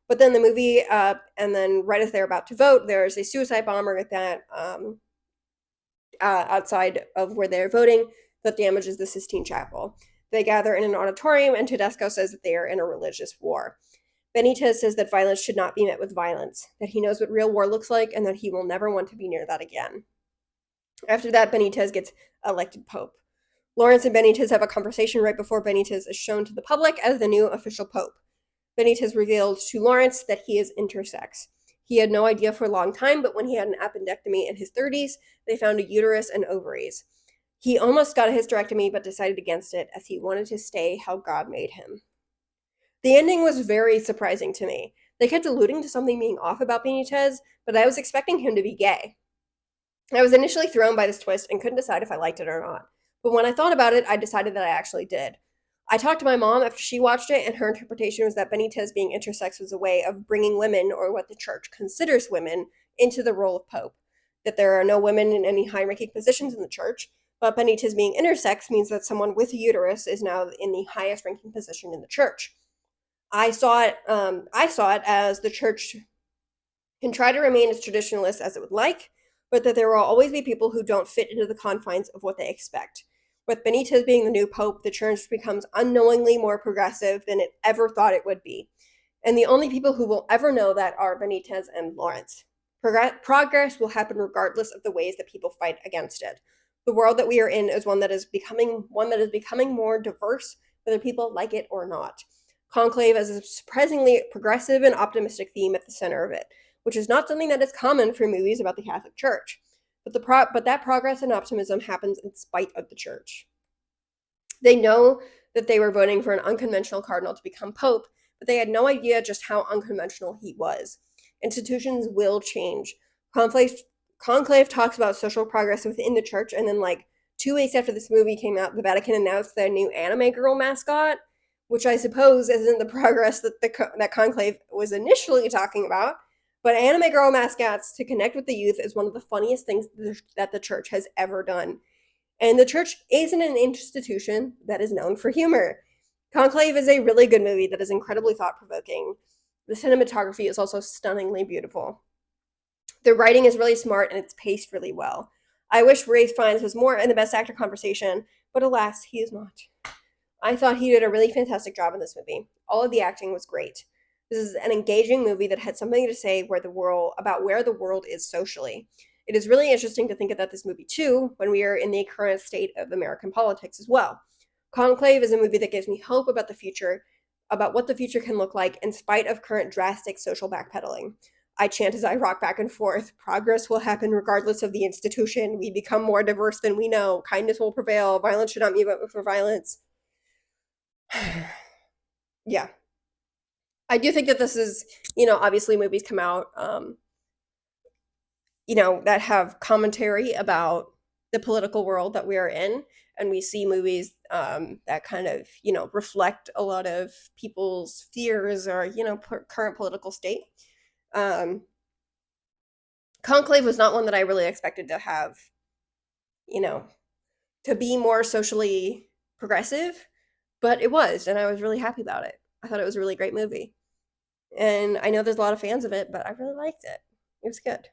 But then the movie, and then right as they're about to vote, there's a suicide bomber that outside of where they're voting that damages the Sistine Chapel. They gather in an auditorium, and Tedesco says that they are in a religious war. Benitez says that violence should not be met with violence, that he knows what real war looks like, and that he will never want to be near that again. After that, Benitez gets elected pope. Lawrence and Benitez have a conversation right before Benitez is shown to the public as the new official pope. Benitez revealed to Lawrence that he is intersex. He had no idea for a long time, but when he had an appendectomy in his 30s, they found a uterus and ovaries. He almost got a hysterectomy, but decided against it as he wanted to stay how God made him. The ending was very surprising to me. They kept alluding to something being off about Benitez, but I was expecting him to be gay. I was initially thrown by this twist and couldn't decide if I liked it or not. But when I thought about it, I decided that I actually did. I talked to my mom after she watched it, and her interpretation was that Benitez being intersex was a way of bringing women, or what the church considers women, into the role of pope. That there are no women in any high-ranking positions in the church, but Benitez being intersex means that someone with a uterus is now in the highest-ranking position in the church. I saw it as the church can try to remain as traditionalist as it would like, but that there will always be people who don't fit into the confines of what they expect. With Benitez being the new pope, the church becomes unknowingly more progressive than it ever thought it would be. And the only people who will ever know that are Benitez and Lawrence. Progress will happen regardless of the ways that people fight against it. The world that we are in is one that is becoming more diverse, whether people like it or not. Conclave has a surprisingly progressive and optimistic theme at the center of it, which is not something that is common for movies about the Catholic Church. But that progress and optimism happens in spite of the church. They know that they were voting for an unconventional cardinal to become pope, but they had no idea just how unconventional he was. Institutions will change. Conclave talks about social progress within the church, and then 2 weeks after this movie came out, the Vatican announced their new anime girl mascot, which I suppose isn't the progress that Conclave was initially talking about. But anime girl mascots to connect with the youth is one of the funniest things that the church has ever done. And the church isn't an institution that is known for humor. Conclave is a really good movie that is incredibly thought-provoking. The cinematography is also stunningly beautiful. The writing is really smart and it's paced really well. I wish Ralph Fiennes was more in the Best Actor conversation, but alas, he is not. I thought he did a really fantastic job in this movie. All of the acting was great. This is an engaging movie that had something to say about where the world is socially. It is really interesting to think about this movie too when we are in the current state of American politics as well. Conclave is a movie that gives me hope about the future, about what the future can look like in spite of current drastic social backpedaling. I chant as I rock back and forth. Progress will happen regardless of the institution. We become more diverse than we know. Kindness will prevail. Violence should not be met for violence. Yeah. I do think that this is, obviously movies come out, that have commentary about the political world that we are in. And we see movies that kind of, reflect a lot of people's fears or, current political state. Conclave was not one that I really expected to have, to be more socially progressive, but it was, and I was really happy about it. I thought it was a really great movie. And I know there's a lot of fans of it, but I really liked it. It was good.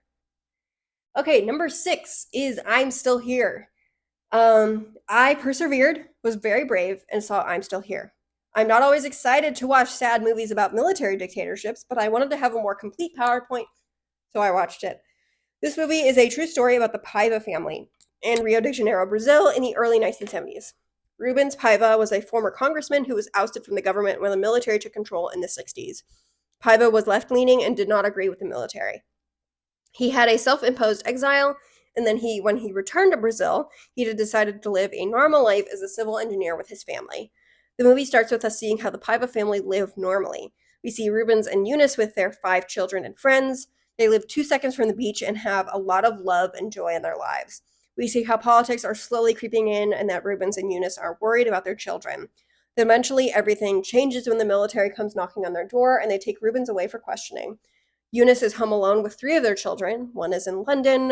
Okay, number 6 is I'm Still Here. I persevered, was very brave, and saw I'm Still Here. I'm not always excited to watch sad movies about military dictatorships, but I wanted to have a more complete PowerPoint, so I watched it. This movie is a true story about the Paiva family in Rio de Janeiro, Brazil in the early 1970s. Rubens Paiva was a former congressman who was ousted from the government when the military took control in the 60s. Paiva was left-leaning and did not agree with the military. He had a self-imposed exile, and then when he returned to Brazil, he decided to live a normal life as a civil engineer with his family. The movie starts with us seeing how the Paiva family live normally. We see Rubens and Eunice with their 5 children and friends. They live 2 seconds from the beach and have a lot of love and joy in their lives. We see how politics are slowly creeping in and that Rubens and Eunice are worried about their children. Eventually, everything changes when the military comes knocking on their door and they take Rubens away for questioning. Eunice is home alone with 3 of their children. One is in London,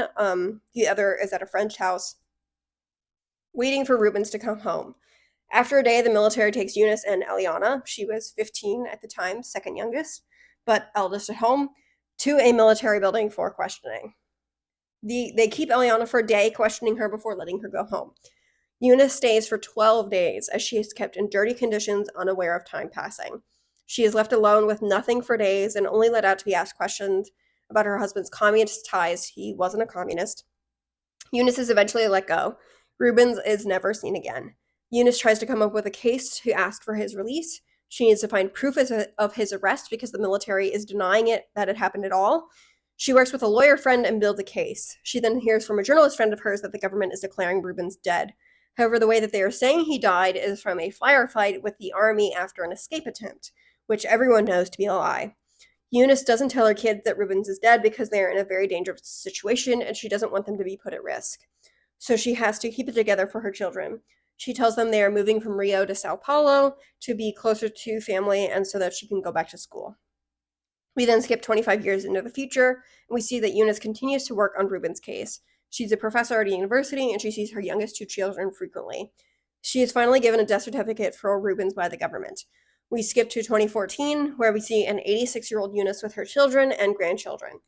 the other is at a friend's house, waiting for Rubens to come home. After a day, the military takes Eunice and Eliana, she was 15 at the time, second youngest, but eldest at home, to a military building for questioning. They keep Eliana for a day, questioning her before letting her go home. Eunice stays for 12 days as she is kept in dirty conditions, unaware of time passing. She is left alone with nothing for days and only let out to be asked questions about her husband's communist ties. He wasn't a communist. Eunice is eventually let go. Rubens is never seen again. Eunice tries to come up with a case to ask for his release. She needs to find proof of his arrest because the military is denying that it happened at all. She works with a lawyer friend and builds a case. She then hears from a journalist friend of hers that the government is declaring Rubens dead. However, the way that they are saying he died is from a firefight with the army after an escape attempt, which everyone knows to be a lie. Eunice doesn't tell her kids that Rubens is dead because they are in a very dangerous situation and she doesn't want them to be put at risk. So she has to keep it together for her children. She tells them they are moving from Rio to Sao Paulo to be closer to family and so that she can go back to school. We then skip 25 years into the future, and we see that Eunice continues to work on Rubens' case. She's a professor at a university, and she sees her youngest two children frequently. She is finally given a death certificate for Rubens by the government. We skip to 2014, where we see an 86-year-old Eunice with her children and grandchildren.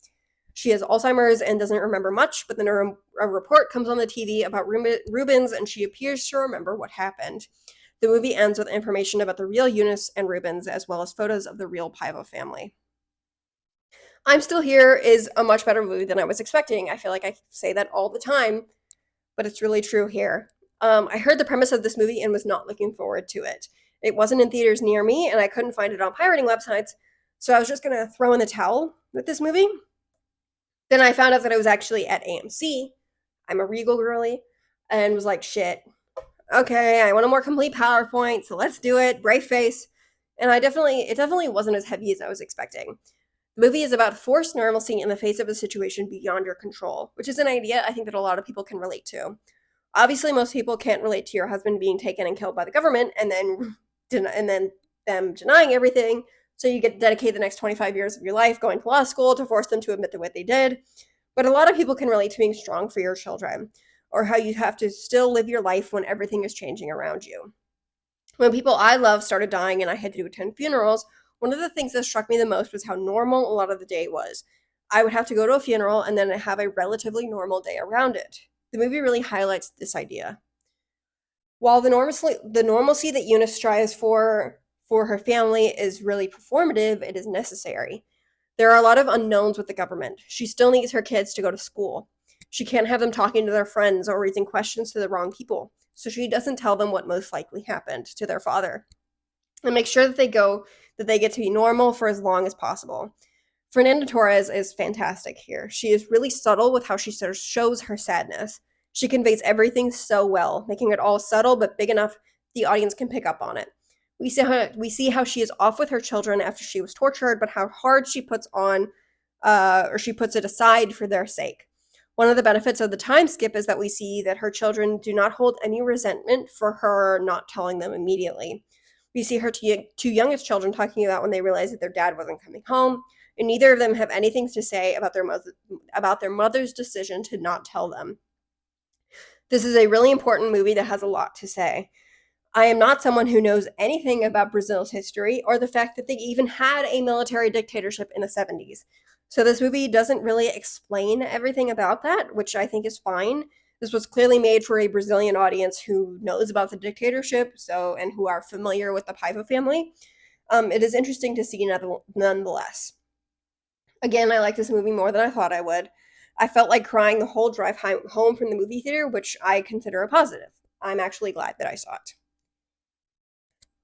She has Alzheimer's and doesn't remember much, but then a report comes on the TV about Rubens, and she appears to remember what happened. The movie ends with information about the real Eunice and Rubens, as well as photos of the real Paiva family. I'm Still Here is a much better movie than I was expecting. I feel like I say that all the time, but it's really true here. I heard the premise of this movie and was not looking forward to it. It wasn't in theaters near me, and I couldn't find it on pirating websites, so I was just going to throw in the towel with this movie. Then I found out that it was actually at AMC. I'm a Regal girly, and was like, shit, okay, I want a more complete PowerPoint, so let's do it, brave face. And it definitely wasn't as heavy as I was expecting. The movie is about forced normalcy in the face of a situation beyond your control, which is an idea I think that a lot of people can relate to. Obviously, most people can't relate to your husband being taken and killed by the government and then them denying everything. So you get to dedicate the next 25 years of your life going to law school to force them to admit to what they did. But a lot of people can relate to being strong for your children, or how you have to still live your life when everything is changing around you. When people I love started dying and I had to attend funerals, one of the things that struck me the most was how normal a lot of the day was. I would have to go to a funeral and then have a relatively normal day around it. The movie really highlights this idea. While the normalcy that Eunice strives for her family is really performative, it is necessary. There are a lot of unknowns with the government. She still needs her kids to go to school. She can't have them talking to their friends or raising questions to the wrong people, so she doesn't tell them what most likely happened to their father. And make sure that they get to be normal for as long as possible. Fernanda Torres is fantastic here. She is really subtle with how she sort of shows her sadness. She conveys everything so well, making it all subtle but big enough the audience can pick up on it. We see how she is off with her children after she was tortured, but how hard she puts it aside for their sake. One of the benefits of the time skip is that we see that her children do not hold any resentment for her not telling them immediately. We see her two youngest children talking about when they realized that their dad wasn't coming home, and neither of them have anything to say about their mother's decision to not tell them. This is a really important movie that has a lot to say. I am not someone who knows anything about Brazil's history or the fact that they even had a military dictatorship in the 70s. So this movie doesn't really explain everything about that, which I think is fine. This was clearly made for a Brazilian audience who knows about the dictatorship, and who are familiar with the Paiva family. It is interesting to see nonetheless. Again, I like this movie more than I thought I would. I felt like crying the whole drive home from the movie theater, which I consider a positive. I'm actually glad that I saw it.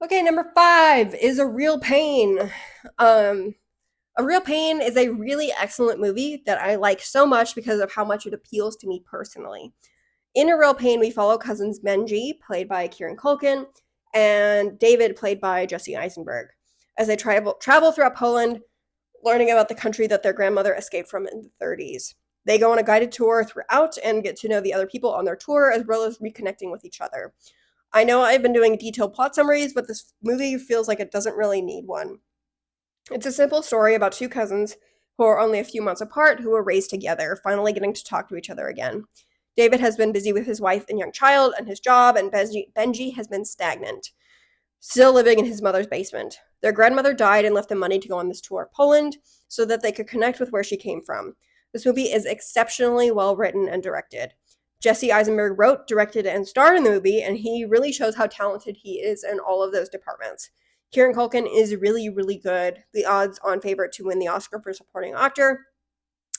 Okay, number 5 is A Real Pain. A Real Pain is a really excellent movie that I like so much because of how much it appeals to me personally. In A Real Pain, we follow cousins Benji, played by Kieran Culkin, and David, played by Jesse Eisenberg, as they travel throughout Poland, learning about the country that their grandmother escaped from in the 30s. They go on a guided tour throughout and get to know the other people on their tour, as well as reconnecting with each other. I know I've been doing detailed plot summaries, but this movie feels like it doesn't really need one. It's a simple story about two cousins who are only a few months apart who were raised together, finally getting to talk to each other again. David has been busy with his wife and young child and his job, and Benji has been stagnant, still living in his mother's basement. Their grandmother died and left them money to go on this tour of Poland so that they could connect with where she came from. This movie is exceptionally well written and directed. Jesse Eisenberg wrote, directed, and starred in the movie, and he really shows how talented he is in all of those departments. Kieran Culkin is really, really good. The odds on favorite to win the Oscar for supporting actor.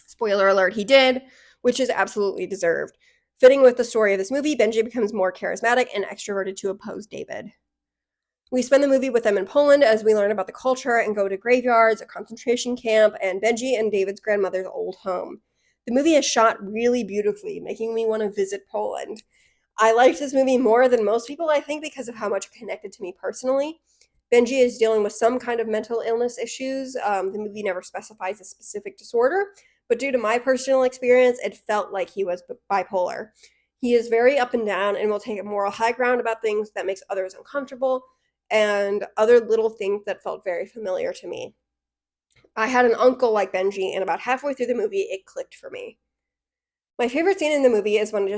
Spoiler alert, he did, which is absolutely deserved. Fitting with the story of this movie, Benji becomes more charismatic and extroverted to oppose David. We spend the movie with them in Poland as we learn about the culture and go to graveyards, a concentration camp, and Benji and David's grandmother's old home. The movie is shot really beautifully, making me want to visit Poland. I liked this movie more than most people, I think, because of how much it connected to me personally. Benji is dealing with some kind of mental illness issues. The movie never specifies a specific disorder, but due to my personal experience, it felt like he was bipolar. He is very up and down and will take a moral high ground about things that makes others uncomfortable and other little things that felt very familiar to me. I had an uncle like Benji, and about halfway through the movie, it clicked for me. My favorite scene in the movie is when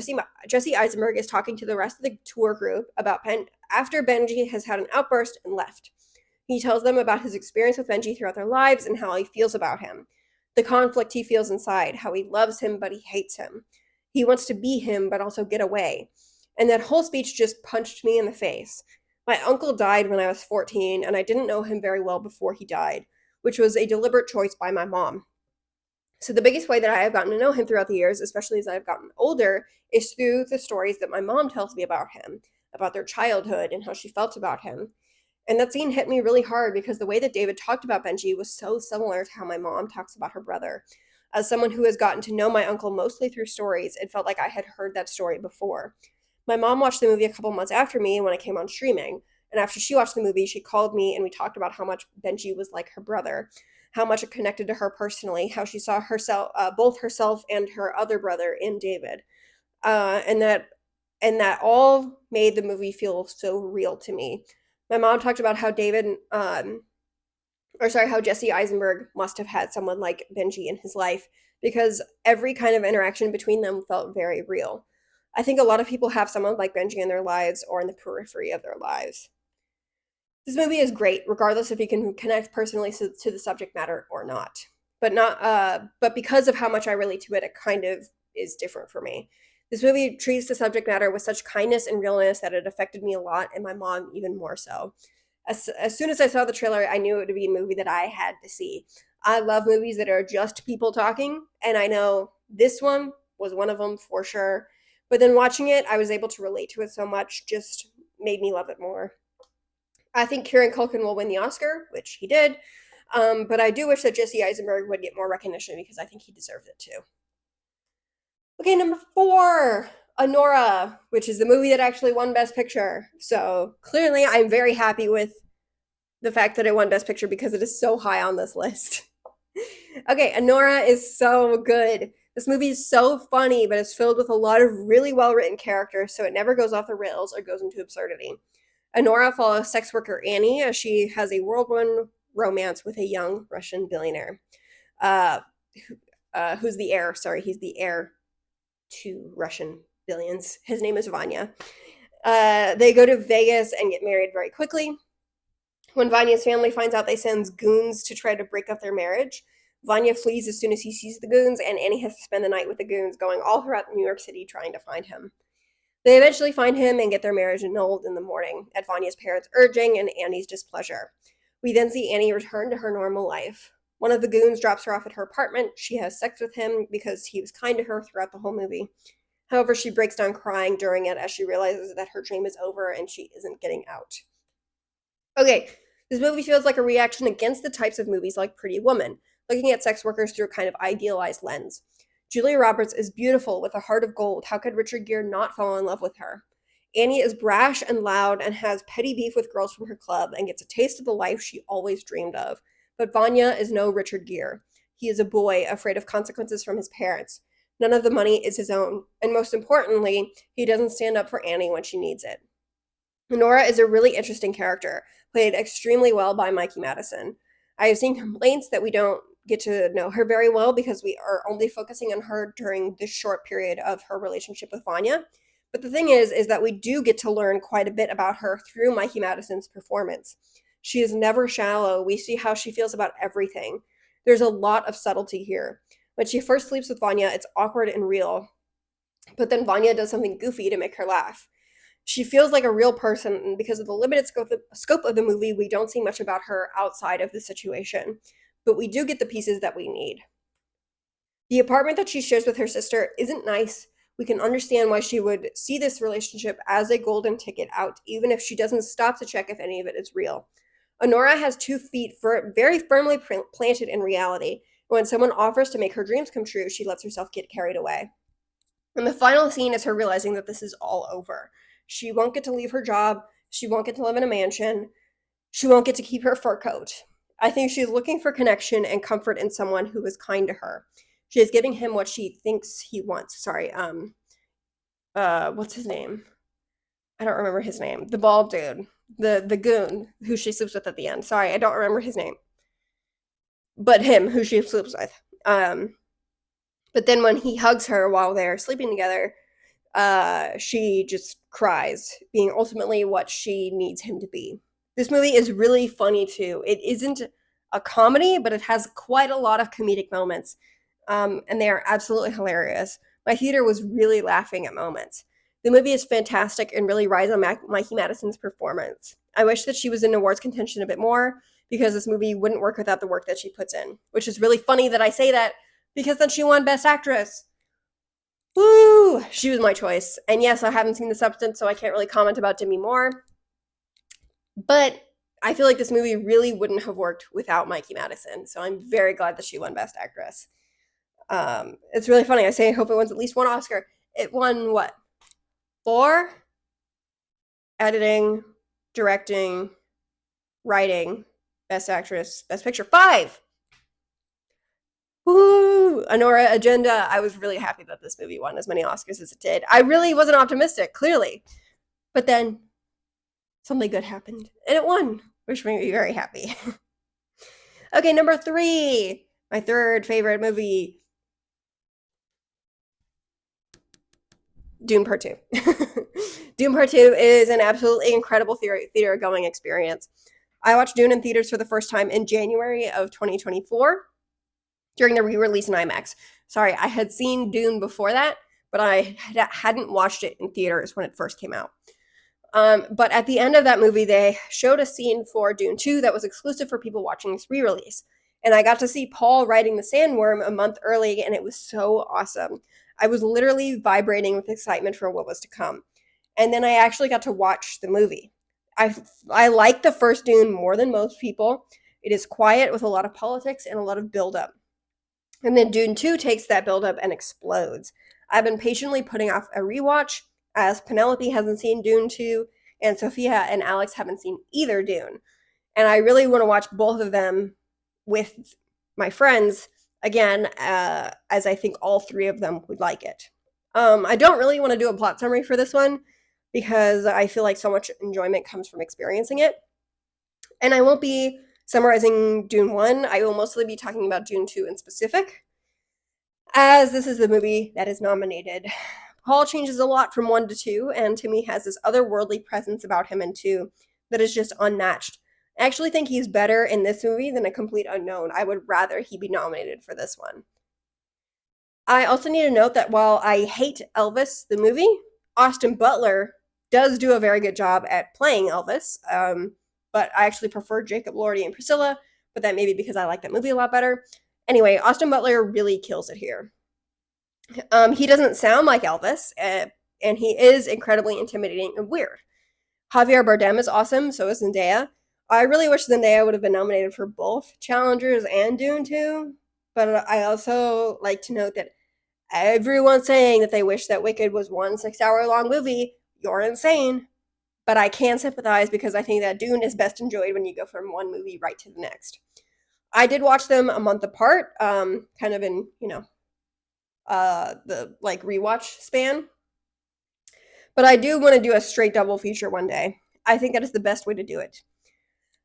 Jesse Eisenberg is talking to the rest of the tour group about after Benji has had an outburst and left. He tells them about his experience with Benji throughout their lives and how he feels about him. The conflict he feels inside, how he loves him but he hates him. He wants to be him but also get away. And that whole speech just punched me in the face. My uncle died when I was 14, and I didn't know him very well before he died, which was a deliberate choice by my mom. So the biggest way that I have gotten to know him throughout the years, especially as I've gotten older, is through the stories that my mom tells me about him, about their childhood and how she felt about him. And that scene hit me really hard because the way that David talked about Benji was so similar to how my mom talks about her brother. As someone who has gotten to know my uncle mostly through stories, it felt like I had heard that story before. My mom watched the movie a couple months after me when it came on streaming. And after she watched the movie, she called me and we talked about how much Benji was like her brother, how much it connected to her personally, how she saw herself, both herself and her other brother in David, and that all made the movie feel so real to me. My mom talked about how how Jesse Eisenberg must have had someone like Benji in his life because every kind of interaction between them felt very real. I think a lot of people have someone like Benji in their lives or in the periphery of their lives. This movie is great, regardless if you can connect personally to the subject matter or not. But because of how much I relate to it, it kind of is different for me. This movie treats the subject matter with such kindness and realness that it affected me a lot, and my mom even more so. As soon as I saw the trailer, I knew it would be a movie that I had to see. I love movies that are just people talking, and I know this one was one of them for sure. But then watching it, I was able to relate to it so much, just made me love it more. I think Kieran Culkin will win the Oscar, which he did. But I do wish that Jesse Eisenberg would get more recognition because I think he deserves it too. Okay, number 4, Anora, which is the movie that actually won Best Picture. So clearly, I'm very happy with the fact that it won Best Picture because it is so high on this list. Okay, Anora is so good. This movie is so funny, but it's filled with a lot of really well written characters, so it never goes off the rails or goes into absurdity. Anora follows sex worker Annie as she has a whirlwind romance with a young Russian billionaire, who's the heir. Sorry, he's the heir to Russian billions. His name is Vanya. They go to Vegas and get married very quickly. When Vanya's family finds out, they send goons to try to break up their marriage. Vanya flees as soon as he sees the goons, and Annie has to spend the night with the goons, going all throughout New York City trying to find him. They eventually find him and get their marriage annulled in the morning, at Vanya's parents' urging and Annie's displeasure. We then see Annie return to her normal life. One of the goons drops her off at her apartment. She has sex with him because he was kind to her throughout the whole movie. However, she breaks down crying during it as she realizes that her dream is over and she isn't getting out. Okay, this movie feels like a reaction against the types of movies like Pretty Woman, looking at sex workers through a kind of idealized lens. Julia Roberts is beautiful with a heart of gold. How could Richard Gere not fall in love with her? Annie is brash and loud and has petty beef with girls from her club and gets a taste of the life she always dreamed of. But Vanya is no Richard Gere. He is a boy afraid of consequences from his parents. None of the money is his own. And most importantly, he doesn't stand up for Annie when she needs it. Nora is a really interesting character, played extremely well by Mikey Madison. I have seen complaints that we don't get to know her very well because we are only focusing on her during this short period of her relationship with Vanya. But the thing is that we do get to learn quite a bit about her through Mikey Madison's performance. She is never shallow. We see how she feels about everything. There's a lot of subtlety here. When she first sleeps with Vanya, it's awkward and real, but then Vanya does something goofy to make her laugh. She feels like a real person, and because of the limited scope of the movie, we don't see much about her outside of the situation, but we do get the pieces that we need. The apartment that she shares with her sister isn't nice. We can understand why she would see this relationship as a golden ticket out, even if she doesn't stop to check if any of it is real. Honora has 2 feet very firmly planted in reality. When someone offers to make her dreams come true, she lets herself get carried away. And the final scene is her realizing that this is all over. She won't get to leave her job. She won't get to live in a mansion. She won't get to keep her fur coat. I think she's looking for connection and comfort in someone who is kind to her. She is giving him what she thinks he wants. Sorry, what's his name? I don't remember his name. The bald dude, the goon who she sleeps with at the end. Sorry, I don't remember his name. But him, who she sleeps with. But then when he hugs her while they're sleeping together, she just cries, being ultimately what she needs him to be. This movie is really funny too. It isn't a comedy, but it has quite a lot of comedic moments, and they are absolutely hilarious. My theater was really laughing at moments. The movie is fantastic and really rides on Mikey Madison's performance. I wish that she was in awards contention a bit more because this movie wouldn't work without the work that she puts in, which is really funny that I say that because then she won Best Actress. Woo! She was my choice. And yes, I haven't seen The Substance, so I can't really comment about Demi Moore. But I feel like this movie really wouldn't have worked without Mikey Madison. So I'm very glad that she won Best Actress. It's really funny. I say I hope it wins at least one Oscar. It won what? 4? Editing, directing, writing, Best Actress, Best Picture. 5! Woo! Honora Agenda. I was really happy that this movie won as many Oscars as it did. I really wasn't optimistic, clearly. But then something good happened, and it won, which made me very happy. Okay, number 3. My third favorite movie. Dune Part 2. Dune Part 2 is an absolutely incredible theater-going experience. I watched Dune in theaters for the first time in January of 2024 during the re-release in IMAX. Sorry, I had seen Dune before that, but I hadn't watched it in theaters when it first came out. But at the end of that movie, they showed a scene for Dune 2 that was exclusive for people watching this re-release. And I got to see Paul riding the sandworm a month early, and it was so awesome. I was literally vibrating with excitement for what was to come. And then I actually got to watch the movie. I like the first Dune more than most people. It is quiet with a lot of politics and a lot of buildup. And then Dune 2 takes that buildup and explodes. I've been patiently putting off a rewatch as Penelope hasn't seen Dune 2 and Sophia and Alex haven't seen either Dune. And I really want to watch both of them with my friends again, as I think all 3 of them would like it. I don't really want to do a plot summary for this one because I feel like so much enjoyment comes from experiencing it. And I won't be summarizing Dune 1. I will mostly be talking about Dune 2 in specific, as this is the movie that is nominated. Paul changes a lot from 1 to 2, and to me has this otherworldly presence about him in 2 that is just unmatched. I actually think he's better in this movie than A Complete Unknown. I would rather he be nominated for this one. I also need to note that while I hate Elvis, the movie, Austin Butler does do a very good job at playing Elvis, but I actually prefer Jacob Elordi and Priscilla, but that may be because I like that movie a lot better. Anyway, Austin Butler really kills it here. He doesn't sound like Elvis, and he is incredibly intimidating and weird. Javier Bardem is awesome, so is Zendaya. I really wish Zendaya would have been nominated for both Challengers and Dune 2, but I also like to note that everyone saying that they wish that Wicked was one 6-hour-long movie, you're insane. But I can sympathize because I think that Dune is best enjoyed when you go from one movie right to the next. I did watch them a month apart, kind of in, the like rewatch span. But I do want to do a straight double feature one day. I think that is the best way to do it.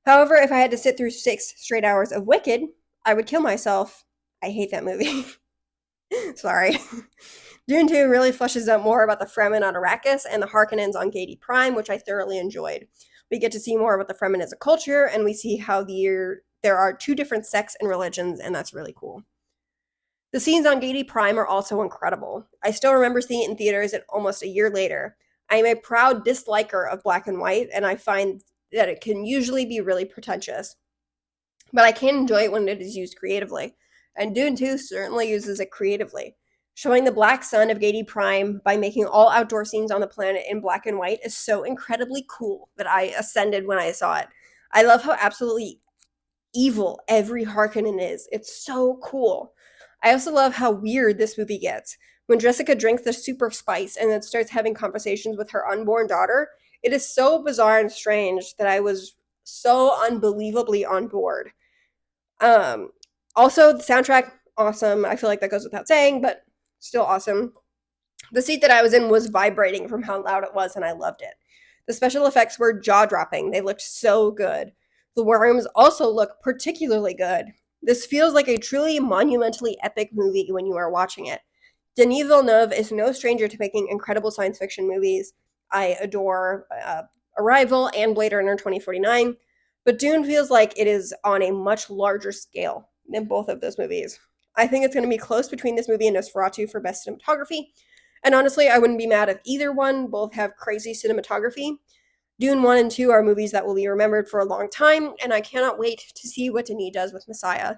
However, if I had to sit through 6 straight hours of Wicked, I would kill myself. I hate that movie. Sorry. Dune 2 really fleshes out more about the Fremen on Arrakis and the Harkonnens on Gedi Prime, which I thoroughly enjoyed. We get to see more about the Fremen as a culture, and we see how there are 2 different sects and religions, and that's really cool. The scenes on Gady Prime are also incredible. I still remember seeing it in theaters almost a year later. I am a proud disliker of black and white, and I find that it can usually be really pretentious. But I can enjoy it when it is used creatively. And Dune 2 certainly uses it creatively. Showing the black sun of Gady Prime by making all outdoor scenes on the planet in black and white is so incredibly cool that I ascended when I saw it. I love how absolutely evil every Harkonnen is. It's so cool. I also love how weird this movie gets. When Jessica drinks the super spice and then starts having conversations with her unborn daughter, it is so bizarre and strange that I was so unbelievably on board. Um, Also, the soundtrack, awesome. I feel like that goes without saying, but still awesome. The seat that I was in was vibrating from how loud it was, and I loved it. The special effects were jaw dropping. They looked so good. The rooms also look particularly good. This feels like a truly monumentally epic movie when you are watching it. Denis Villeneuve is no stranger to making incredible science fiction movies. I adore Arrival and Blade Runner 2049, but Dune feels like it is on a much larger scale than both of those movies. I think it's going to be close between this movie and Nosferatu for best cinematography, and honestly, I wouldn't be mad if either one. Both have crazy cinematography. Dune 1 and 2 are movies that will be remembered for a long time, and I cannot wait to see what Denis does with Messiah.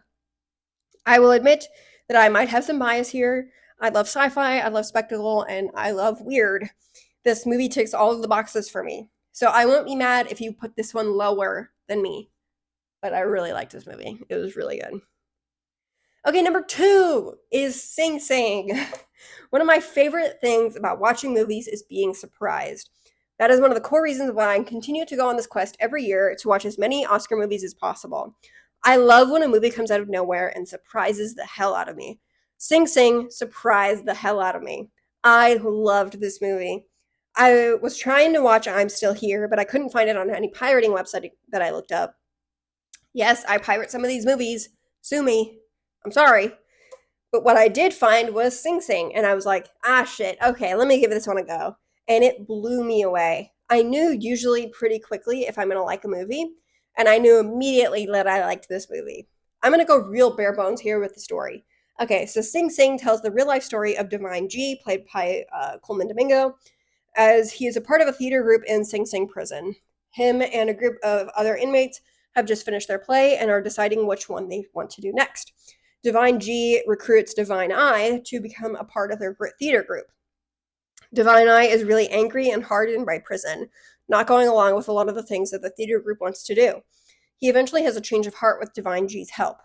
I will admit that I might have some bias here. I love sci fi, I love spectacle, and I love weird. This movie ticks all of the boxes for me. So I won't be mad if you put this one lower than me. But I really liked this movie. It was really good. Okay, number 2 is Sing Sing. One of my favorite things about watching movies is being surprised. That is one of the core reasons why I continue to go on this quest every year to watch as many Oscar movies as possible. I love when a movie comes out of nowhere and surprises the hell out of me. Sing Sing surprised the hell out of me. I loved this movie. I was trying to watch I'm Still Here, but I couldn't find it on any pirating website that I looked up. Yes, I pirate some of these movies. Sue me. I'm sorry. But what I did find was Sing Sing, and I was like, ah, shit, okay, let me give this one a go. And it blew me away. I knew usually pretty quickly if I'm gonna like a movie, and I knew immediately that I liked this movie. I'm gonna go real bare bones here with the story. Okay, so Sing Sing tells the real life story of Divine G, played by Coleman Domingo, as he is a part of a theater group in Sing Sing prison. Him and a group of other inmates have just finished their play and are deciding which one they want to do next. Divine G recruits Divine I to become a part of their theater group. Divine I is really angry and hardened by prison, not going along with a lot of the things that the theater group wants to do. He eventually has a change of heart with Divine G's help.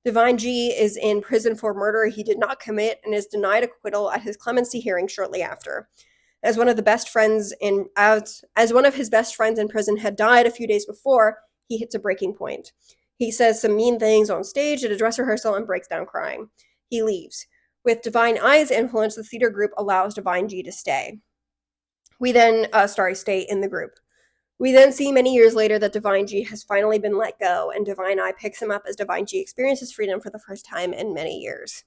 Divine G is in prison for murder he did not commit and is denied acquittal at his clemency hearing shortly after. As one of his best friends in prison had died a few days before, he hits a breaking point. He says some mean things on stage at a dress rehearsal and breaks down crying. He leaves. With Divine I's influence, the theater group allows Divine G to stay. Stay in the group. We then see many years later that Divine G has finally been let go, and Divine I picks him up as Divine G experiences freedom for the first time in many years.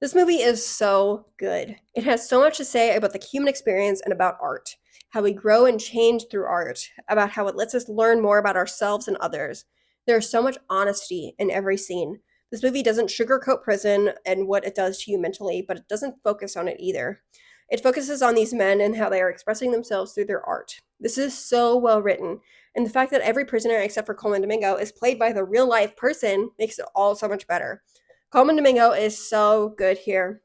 This movie is so good. It has so much to say about the human experience and about art, how we grow and change through art, about how it lets us learn more about ourselves and others. There's so much honesty in every scene. This movie doesn't sugarcoat prison and what it does to you mentally, but it doesn't focus on it either. It focuses on these men and how they are expressing themselves through their art. This is so well written, and the fact that every prisoner except for Coleman Domingo is played by the real life person makes it all so much better. Coleman Domingo is so good here.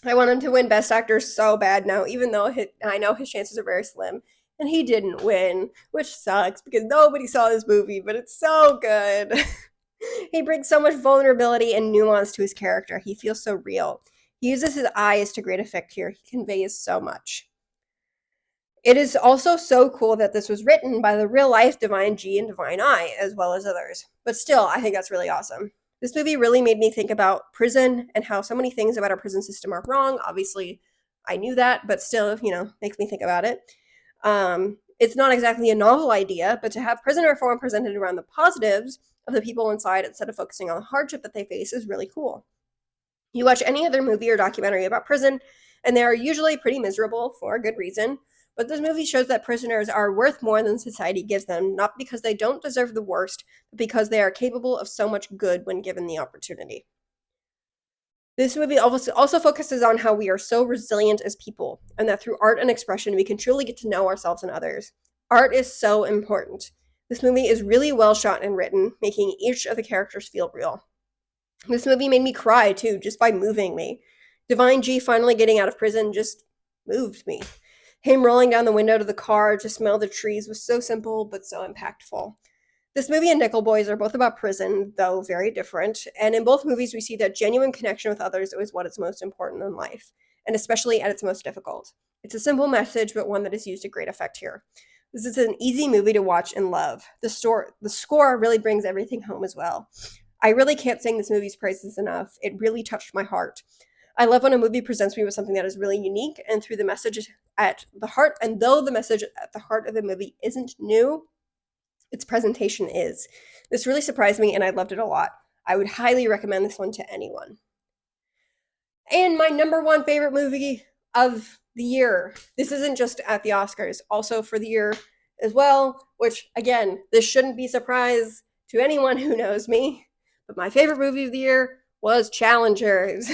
I want him to win Best Actor so bad now, even though I know his chances are very slim. And he didn't win, which sucks because nobody saw this movie, but it's so good. He brings so much vulnerability and nuance to his character. He feels so real. He uses his eyes to great effect here. He conveys so much. It is also so cool that this was written by the real life Divine G and Divine I, as well as others. But still, I think that's really awesome. This movie really made me think about prison and how so many things about our prison system are wrong. Obviously, I knew that, but still, makes me think about it. It's not exactly a novel idea, but to have prison reform presented around the positives of the people inside instead of focusing on the hardship that they face is really cool. You watch any other movie or documentary about prison, and they are usually pretty miserable for a good reason. But this movie shows that prisoners are worth more than society gives them, not because they don't deserve the worst, but because they are capable of so much good when given the opportunity. This movie also focuses on how we are so resilient as people, and that through art and expression, we can truly get to know ourselves and others. Art is so important. This movie is really well shot and written, making each of the characters feel real. This movie made me cry too, just by moving me. Divine G finally getting out of prison just moved me. Him rolling down the window to the car to smell the trees was so simple but so impactful. This movie and Nickel Boys are both about prison, though very different, and in both movies we see that genuine connection with others is what is most important in life, and especially at its most difficult. It's a simple message, but one that is used to great effect here. This is an easy movie to watch and love. The score really brings everything home as well. I really can't sing this movie's praises enough. It really touched my heart. I love when a movie presents me with something that is really unique and through the message at the heart, and though the message at the heart of the movie isn't new, its presentation is. This really surprised me and I loved it a lot. I would highly recommend this one to anyone. And my number one favorite movie of the year. This isn't just at the Oscars, also for the year as well, which again, this shouldn't be a surprise to anyone who knows me. But my favorite movie of the year was Challengers.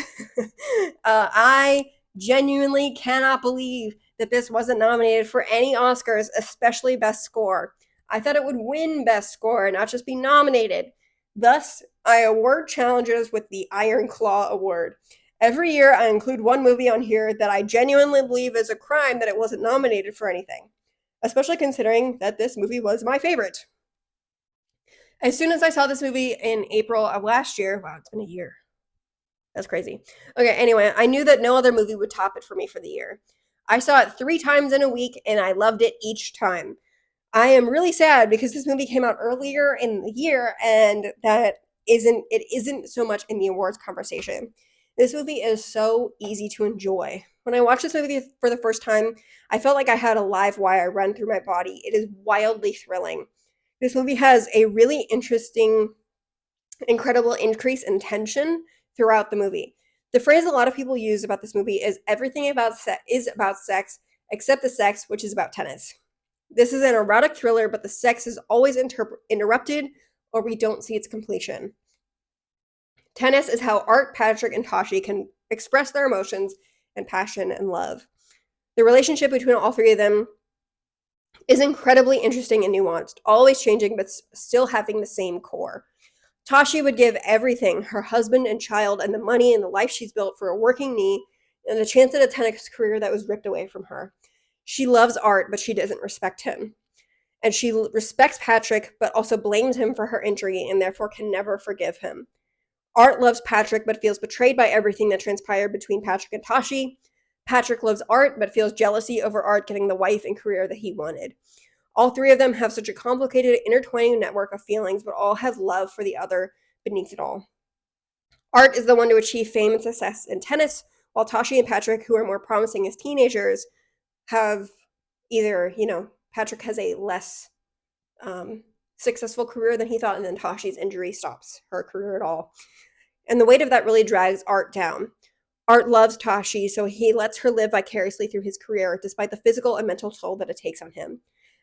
I genuinely cannot believe that this wasn't nominated for any Oscars, especially Best Score. I thought it would win Best Score, not just be nominated. Thus, I award Challengers with the Iron Claw Award. Every year, I include one movie on here that I genuinely believe is a crime that it wasn't nominated for anything, especially considering that this movie was my favorite. As soon as I saw this movie in April of last year, wow, it's been a year. That's crazy. Okay, anyway, I knew that no other movie would top it for me for the year. I saw it 3 times in a week and I loved it each time. I am really sad because this movie came out earlier in the year and it isn't so much in the awards conversation. This movie is so easy to enjoy. When I watched this movie for the first time, I felt like I had a live wire run through my body. It is wildly thrilling. This movie has a really interesting, incredible increase in tension throughout the movie. The phrase a lot of people use about this movie is everything is about sex except the sex, which is about tennis. This is an erotic thriller, but the sex is always interrupted or we don't see its completion. Tennis is how Art, Patrick, and Tashi can express their emotions and passion and love. The relationship between all three of them is incredibly interesting and nuanced, always changing but still having the same core. Tashi would give everything, her husband and child and the money and the life she's built for a working knee and the chance at a tennis career that was ripped away from her. She loves Art, but she doesn't respect him. And she respects Patrick, but also blames him for her injury and therefore can never forgive him. Art loves Patrick, but feels betrayed by everything that transpired between Patrick and Tashi. Patrick loves Art, but feels jealousy over Art getting the wife and career that he wanted. All three of them have such a complicated, intertwining network of feelings, but all have love for the other beneath it all. Art is the one to achieve fame and success in tennis, while Tashi and Patrick, who are more promising as teenagers, have either, Patrick has a less successful career than he thought, and then Tashi's injury stops her career at all. And the weight of that really drags Art down. Art loves Tashi, so he lets her live vicariously through his career, despite the physical and mental toll that it takes on him.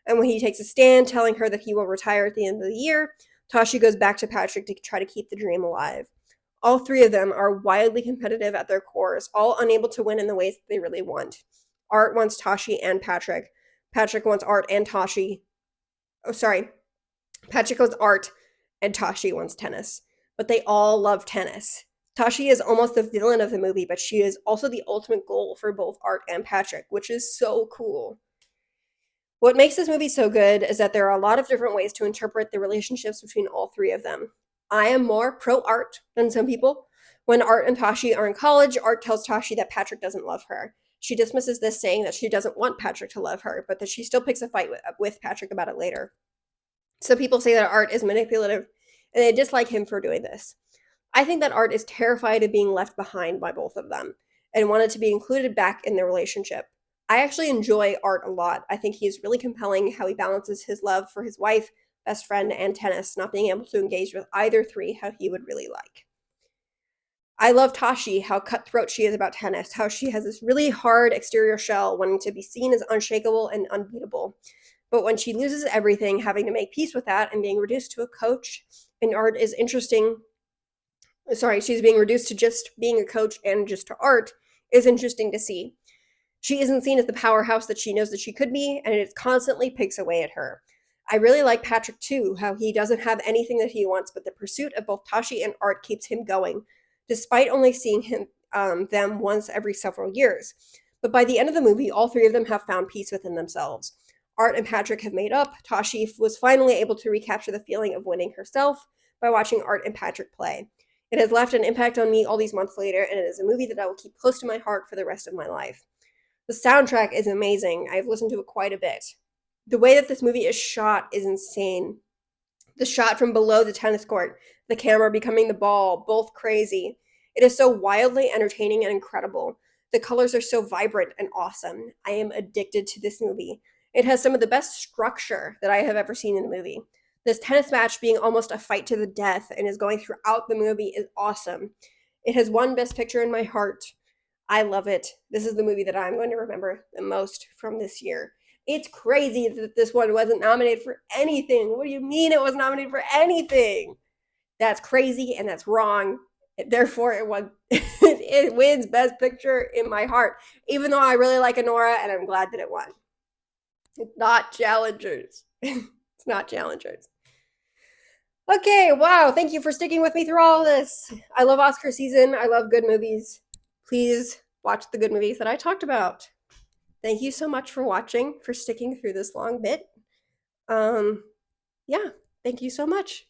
And when he takes a stand telling her that he will retire at the end of the year, Tashi goes back to Patrick to try to keep the dream alive. All three of them are wildly competitive at their cores, all unable to win in the ways that they really want. Art wants Tashi and Patrick. Patrick wants Art and Tashi. Oh, sorry. Patrick wants Art and Tashi wants tennis. But they all love tennis. Tashi is almost the villain of the movie, but she is also the ultimate goal for both Art and Patrick, which is so cool. What makes this movie so good is that there are a lot of different ways to interpret the relationships between all three of them. I am more pro Art than some people. When Art and Tashi are in college, Art tells Tashi that Patrick doesn't love her. She dismisses this, saying that she doesn't want Patrick to love her, but that she still picks a fight with Patrick about it later. Some people say that Art is manipulative, and they dislike him for doing this. I think that Art is terrified of being left behind by both of them, and wanted to be included back in their relationship. I actually enjoy Art a lot. I think he's really compelling how he balances his love for his wife, best friend, and tennis, not being able to engage with either three how he would really like. I love Tashi, how cutthroat she is about tennis, how she has this really hard exterior shell, wanting to be seen as unshakable and unbeatable. But when she loses everything, having to make peace with that and being reduced to a coach in Art is interesting sorry, she's being reduced to just being a coach and just to art is interesting to see. She isn't seen as the powerhouse that she knows that she could be, and it constantly picks away at her. I really like Patrick too, how he doesn't have anything that he wants, but the pursuit of both Tashi and art keeps him going, despite only seeing them once every several years. But by the end of the movie, all three of them have found peace within themselves. Art and Patrick have made up. Tashi was finally able to recapture the feeling of winning herself by watching Art and Patrick play. It has left an impact on me all these months later, and it is a movie that I will keep close to my heart for the rest of my life. The soundtrack is amazing. I've listened to it quite a bit. The way that this movie is shot is insane. The shot from below the tennis court, the camera becoming the ball, both crazy. It is so wildly entertaining and incredible. The colors are so vibrant and awesome. I am addicted to this movie. It has some of the best structure that I have ever seen in a movie. This tennis match being almost a fight to the death and is going throughout the movie is awesome. It has won Best Picture in my heart. I love it. This is the movie that I'm going to remember the most from this year. It's crazy that this one wasn't nominated for anything. What do you mean it was nominated for anything? That's crazy and that's wrong. Therefore, it won. It wins Best Picture in my heart, even though I really like Anora and I'm glad that it won. It's not Challengers. It's not Challengers. Okay, wow. Thank you for sticking with me through all this. I love Oscar season. I love good movies. Please watch the good movies that I talked about. Thank you so much for watching, for sticking through this long bit. Yeah, thank you so much.